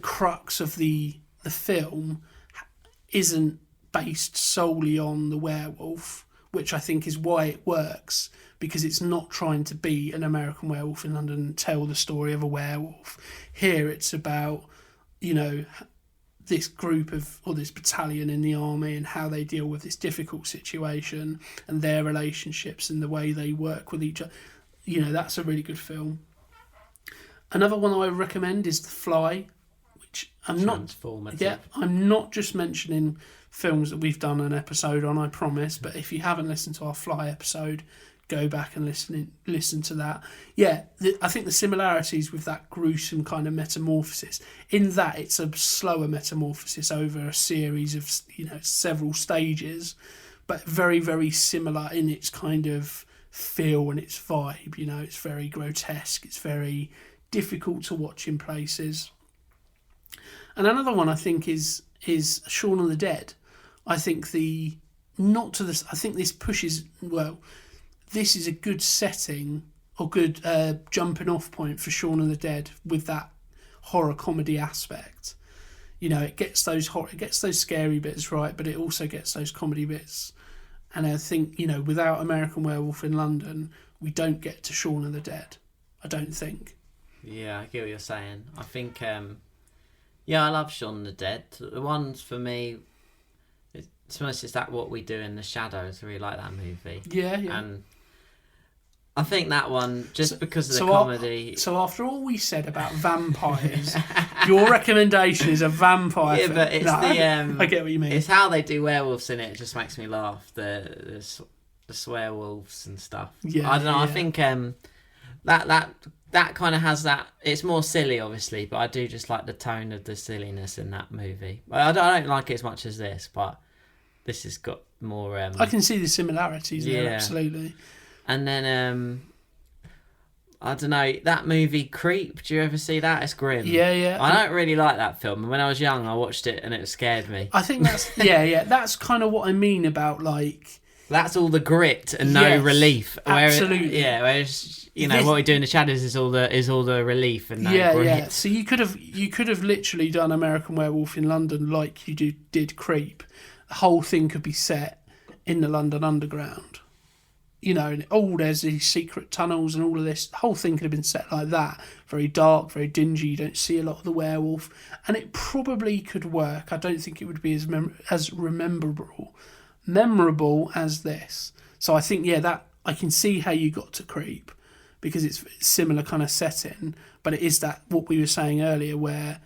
S1: crux of the film isn't based solely on the werewolf, which I think is why it works, because it's not trying to be an American Werewolf in London and tell the story of a werewolf. Here it's about, you know, this group or this battalion in the army and how they deal with this difficult situation and their relationships and the way they work with each other. You know, that's a really good film. Another one I recommend is The Fly, which I'm not just mentioning films that we've done an episode on, I promise, but if you haven't listened to our Fly episode, go back and listen to that. Yeah, I think the similarities with that gruesome kind of metamorphosis, in that it's a slower metamorphosis over a series of, you know, several stages, but very, very similar in its kind of feel and its vibe. You know, it's very grotesque, it's very difficult to watch in places. And another one I think is Shaun of the Dead. I think this pushes, well, this is a good setting or good jumping off point for Shaun of the Dead with that horror comedy aspect. You know, it gets those scary bits right, but it also gets those comedy bits And I think, without American Werewolf in London, we don't get to Shaun of the Dead. I don't think.
S3: Yeah, I get what you're saying. I think, I love Shaun of the Dead. The ones for me, to be honest, it's that What We Do in the Shadows. I really like that movie.
S1: Yeah.
S3: And I think that one, because of the comedy...
S1: So after all we said about vampires, your recommendation is a vampire film.
S3: But it's
S1: I get what you mean.
S3: It's how they do werewolves in it. It just makes me laugh. The swearwolves and stuff.
S1: Yeah,
S3: I don't know.
S1: yeah.
S3: I think that kind of has that. It's more silly, obviously, but I do just like the tone of the silliness in that movie. I don't like it as much as this, but this has got more...
S1: I can see the similarities there, absolutely.
S3: And then, I don't know, that movie Creep, do you ever see that? It's grim.
S1: Yeah.
S3: I don't really like that film. And when I was young, I watched it and it scared me.
S1: I think that's... yeah. That's kind of what I mean about, like...
S3: That's all the grit and no relief.
S1: Absolutely.
S3: Whereas, What We Do in the Shadows is all the relief and no grit.
S1: Yeah. So you could have literally done American Werewolf in London like you did Creep. The whole thing could be set in the London Underground. There's these secret tunnels and all of this. The whole thing could have been set like that. Very dark, very dingy. You don't see a lot of the werewolf. And it probably could work. I don't think it would be as memorable as this. So I think, that I can see how you got to Creep because it's similar kind of setting. But it is that, what we were saying earlier, where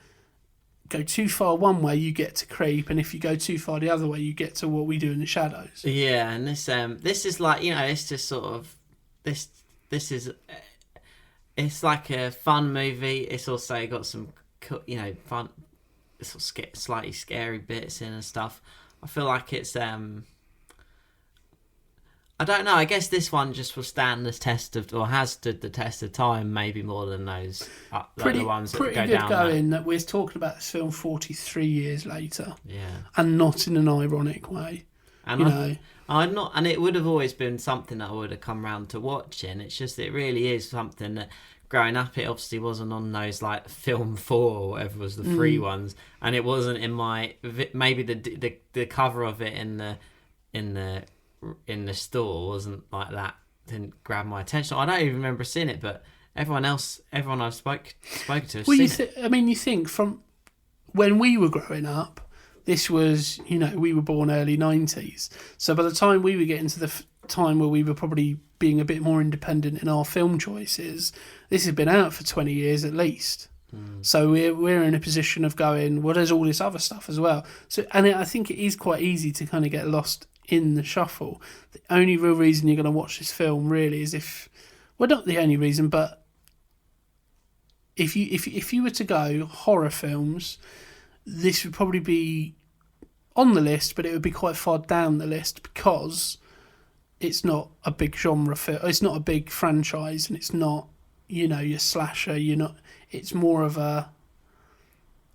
S1: go too far one way, you get to Creep, and if you go too far the other way, you get to What We Do in the Shadows.
S3: Yeah, and this is like, it's just sort of this is it's like a fun movie. It's also got some fun, sort of slightly scary bits in and stuff. I feel like it's I don't know. I guess this one just will stand the test of, or has stood the test of time, maybe more than those the ones that go down.
S1: Pretty good going that we're talking about this film 43 years later.
S3: Yeah,
S1: and not in an ironic way.
S3: And I'm not, and it would have always been something that I would have come round to watching. It's just it really is something that growing up, it obviously wasn't on those like Film 4 or whatever was the free ones, and it wasn't in my maybe the cover of it in the store wasn't like that, didn't grab my attention. I don't even remember seeing it, but everyone I've spoken to has seen it.
S1: You think from when we were growing up, this was, we were born early 90s. So by the time we were getting to the time where we were probably being a bit more independent in our film choices, this has been out for 20 years at least. So we're in a position of going, well, there's all this other stuff as well. So, and I think it is quite easy to kind of get lost in the shuffle. The only real reason you're going to watch this film really is not the only reason, but if you were to go horror films, this would probably be on the list, but it would be quite far down the list because it's not a big genre film. It's not a big franchise, and it's not, your slasher. It's more of a,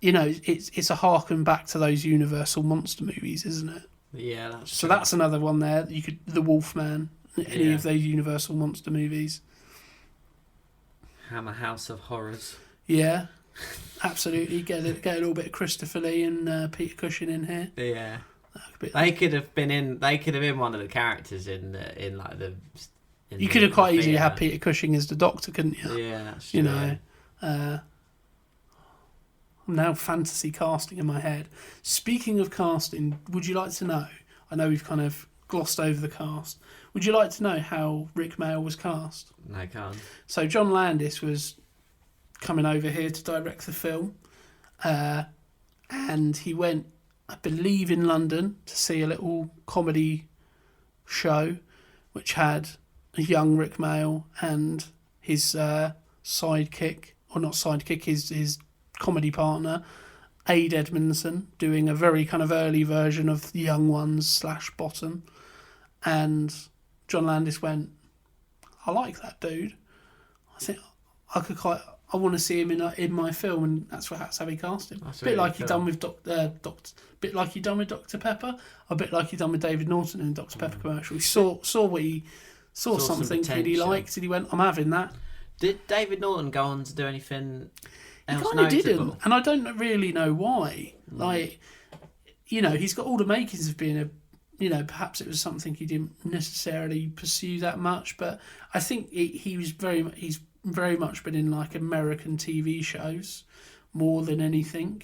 S1: it's a harken back to those Universal monster movies, isn't it?
S3: Yeah,
S1: that's another one there. You could The Wolfman, any of those Universal monster movies.
S3: Hammer House of Horrors.
S1: Yeah, absolutely. Get a little bit of Christopher Lee and Peter Cushing in here.
S3: Yeah, they could have been one of the characters in the.
S1: You could have quite easily had Peter Cushing as the Doctor, couldn't you?
S3: Yeah, that's true.
S1: I'm now fantasy casting in my head. Speaking of casting, would you like to know? I know we've kind of glossed over the cast. Would you like to know how Rick Mayall was cast?
S3: No, I can't.
S1: So John Landis was coming over here to direct the film, and he went, I believe, in London to see a little comedy show, which had a young Rick Mayall and his sidekick, or not sidekick, his comedy partner, Ade Edmondson, doing a very kind of early version of The Young Ones / Bottom. And John Landis went, I like that dude. I think I want to see him in my film, and that's how he cast him. That's a bit like he done with bit like he done with Dr. Pepper, a bit like he done with David Norton in the Dr. Pepper commercial. He saw something that he liked, and he went, I'm having that.
S3: Did David Norton go on to do anything else
S1: He kind of
S3: notable?
S1: didn't, and I don't really know why. Like, he's got all the makings of being perhaps it was something he didn't necessarily pursue that much, but I think he's very much been in like American TV shows more than anything.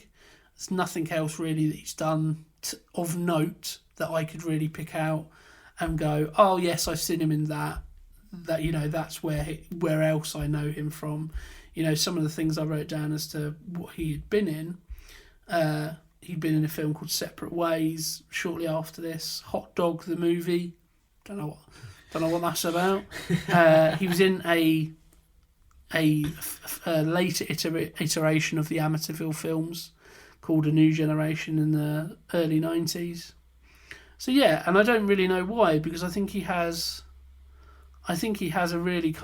S1: There's nothing else really that he's done of note that I could really pick out and go, oh yes, I've seen him in that. That's where else I know him from. Some of the things I wrote down as to what he had been in. He'd been in a film called Separate Ways shortly after this. Hot Dog the movie. Don't know what that's about. He was in a later iteration of the Amityville films called A New Generation in the early 90s. So yeah, and I don't really know why, because I think he has a really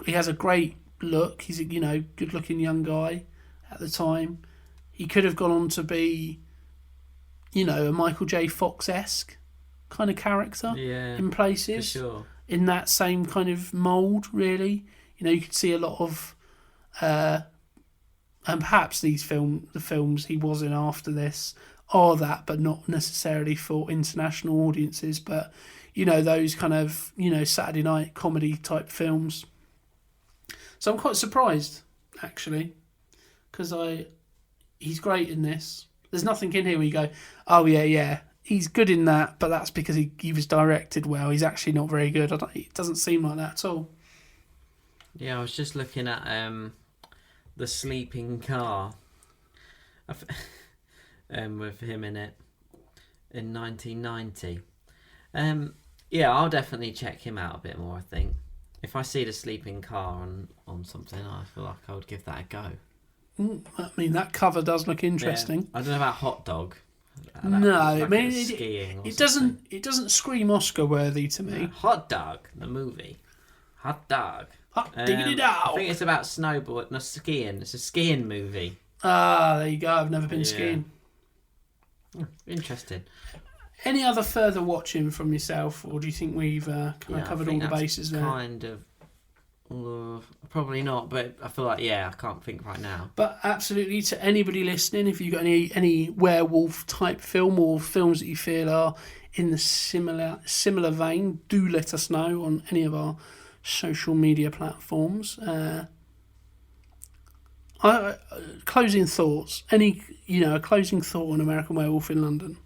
S1: he has a great look. He's a good looking young guy at the time. He could have gone on to be, a Michael J. Fox-esque kind of character in places. For sure. In that same kind of mould, really. You could see a lot of, and perhaps the films he was in after this are that, but not necessarily for international audiences. But, those kind of, Saturday night comedy type films. So I'm quite surprised, actually, because he's great in this. There's nothing in here where you go, oh yeah, he's good in that, but that's because he was directed well. He's actually not very good. It doesn't seem like that at all.
S3: Yeah, I was just looking at The Sleeping Car with him in it in 1990. Yeah, I'll definitely check him out a bit more, I think. If I see The Sleeping Car on something, I feel like I would give that a go.
S1: I mean, that cover does look interesting.
S3: Yeah. I don't know about Hot Dog.
S1: It doesn't scream Oscar worthy to me.
S3: Yeah. Hot Dog, the movie. Hot Dog.
S1: Hot diggity dog.
S3: I think it's about skiing. It's a skiing movie.
S1: There you go. I've never been skiing.
S3: Interesting.
S1: Any other further watching from yourself, or do you think we've covered all the bases there?
S3: Kind of. Probably not, but I feel like I can't think right now.
S1: But absolutely, to anybody listening, if you've got any werewolf type film or films that you feel are in the similar vein, do let us know on any of our social media platforms. Closing thoughts. A closing thought on American Werewolf in London.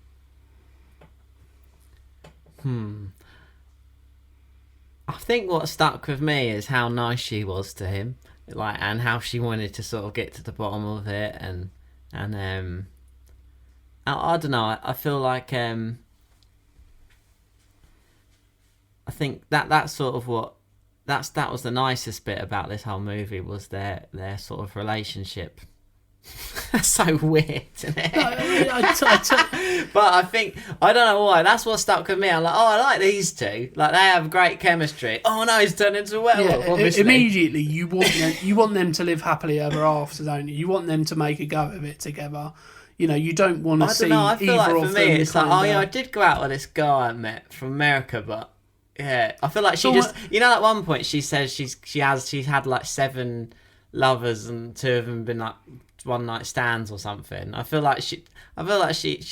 S3: I think what stuck with me is how nice she was to him, and how she wanted to sort of get to the bottom of it, and I don't know. I feel like I think that's sort of what that was the nicest bit about this whole movie, was their sort of relationship. That's so weird, isn't it? But I think, I don't know why, that's what stuck with me. I'm like, I like these two. Like, they have great chemistry. Oh no, he's turned into a werewolf, obviously.
S1: Immediately, you want them to live happily ever after, don't you? You want them to make a go of it together. You don't want to see
S3: I feel
S1: either
S3: like
S1: of
S3: for me,
S1: them.
S3: it's like, I did go out with this guy I met from America, but yeah, I feel like she at one point she says she's had like 7 lovers and 2 of them been like one night stands or something. I feel like she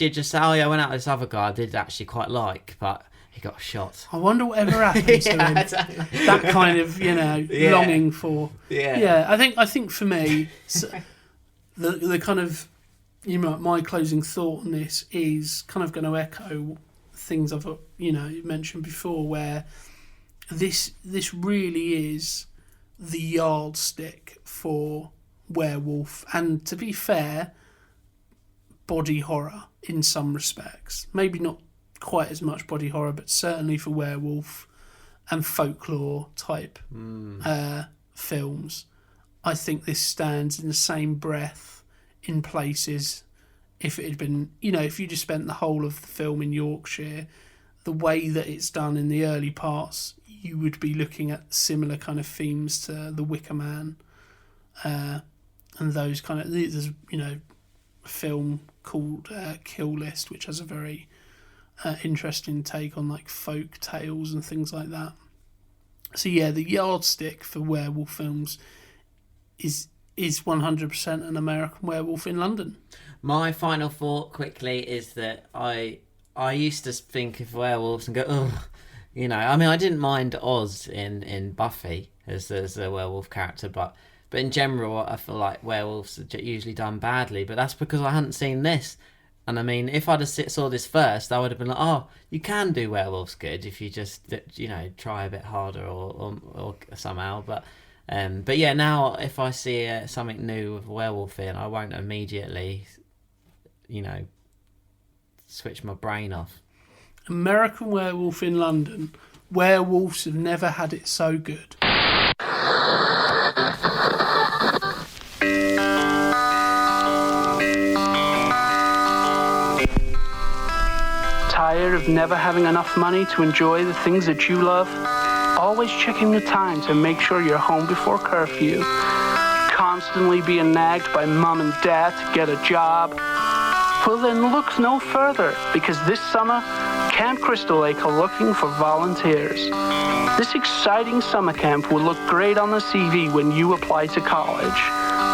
S3: just say, I went out with this other guy I did actually quite like, but he got shot.
S1: I wonder whatever happened to him. That kind of longing for. Yeah. I think for me, the kind of my closing thought on this is kind of going to echo things I've mentioned before, where this really is the yardstick for werewolf, and to be fair, body horror in some respects. Maybe not quite as much body horror, but certainly for werewolf and folklore type films. I think this stands in the same breath in places. If it had been, if you just spent the whole of the film in Yorkshire, the way that it's done in the early parts, you would be looking at similar kind of themes to The Wicker Man, and those kind of. There's a film called Kill List, which has a very interesting take on like folk tales and things like that. So yeah, the yardstick for werewolf films is 100% an American Werewolf in London.
S3: My final thought quickly is that I I used to think of werewolves and go, oh, you know. I mean, I didn't mind Oz in Buffy as a werewolf character, but in general, I feel like werewolves are usually done badly. But that's because I hadn't seen this. And I mean, if I'd have saw this first, I would have been like, oh, you can do werewolves good if you just, you know, try a bit harder or somehow. But yeah, now if I see something new with a werewolf in, I won't immediately, you know, switch my brain off.
S1: American Werewolf in London. Werewolves have never had it so good. Tired of never having enough money to enjoy the things that you love? Always checking the time to make sure you're home before curfew. Constantly being nagged by mum and dad to get a job? Well, then look no further, because this summer, Camp Crystal Lake are looking for volunteers. This exciting summer camp will look great on the CV when you apply to college.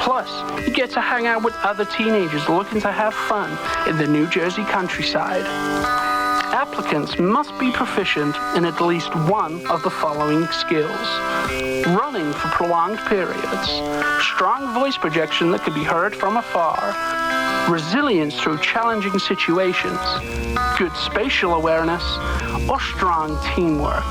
S1: Plus, you get to hang out with other teenagers looking to have fun in the New Jersey countryside. Applicants must be proficient in at least one of the following skills: running for prolonged periods, strong voice projection that can be heard from afar, resilience through challenging situations, good spatial awareness, or strong teamwork.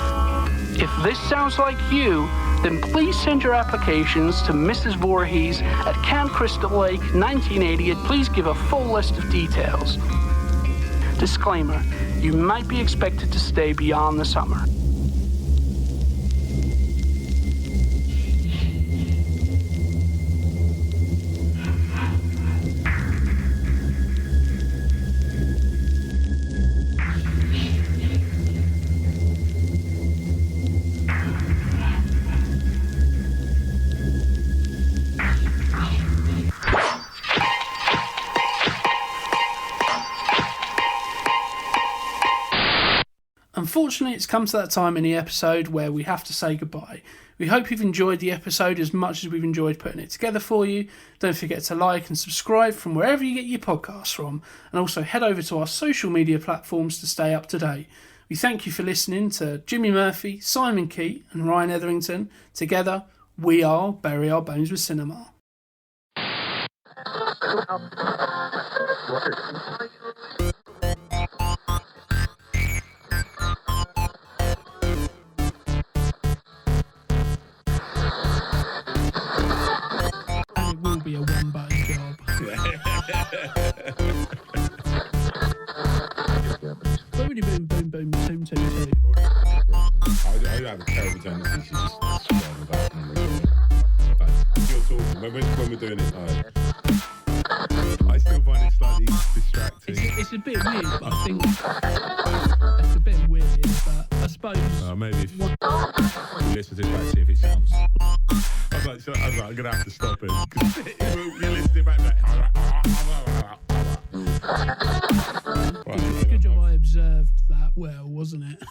S1: If this sounds like you, then please send your applications to Mrs. Voorhees at Camp Crystal Lake, 1980, and please give a full list of details. Disclaimer: you might be expected to stay beyond the summer. Unfortunately, it's come to that time in the episode where we have to say goodbye. We hope you've enjoyed the episode as much as we've enjoyed putting it together for you. Don't forget to like and subscribe from wherever you get your podcasts from, and also head over to our social media platforms to stay up to date. We thank you for listening to Jimmy Murphy, Simon Keet and Ryan Etherington. Together, we are Bury Our Bones with Cinema. Be a one-button job. Boom, boom, boom, boom, toom, toom, toom.
S2: I have a terrible tendency to just scroll about and record. But if you're talking, when we're doing it, I still find it slightly distracting.
S1: It's a bit weird, but I think it's a bit weird, but I suppose...
S2: maybe if you listen to it back, see if it sounds... I was like, I'm going to have to stop it. You listen to it back,
S1: Good job I observed that well, wasn't it?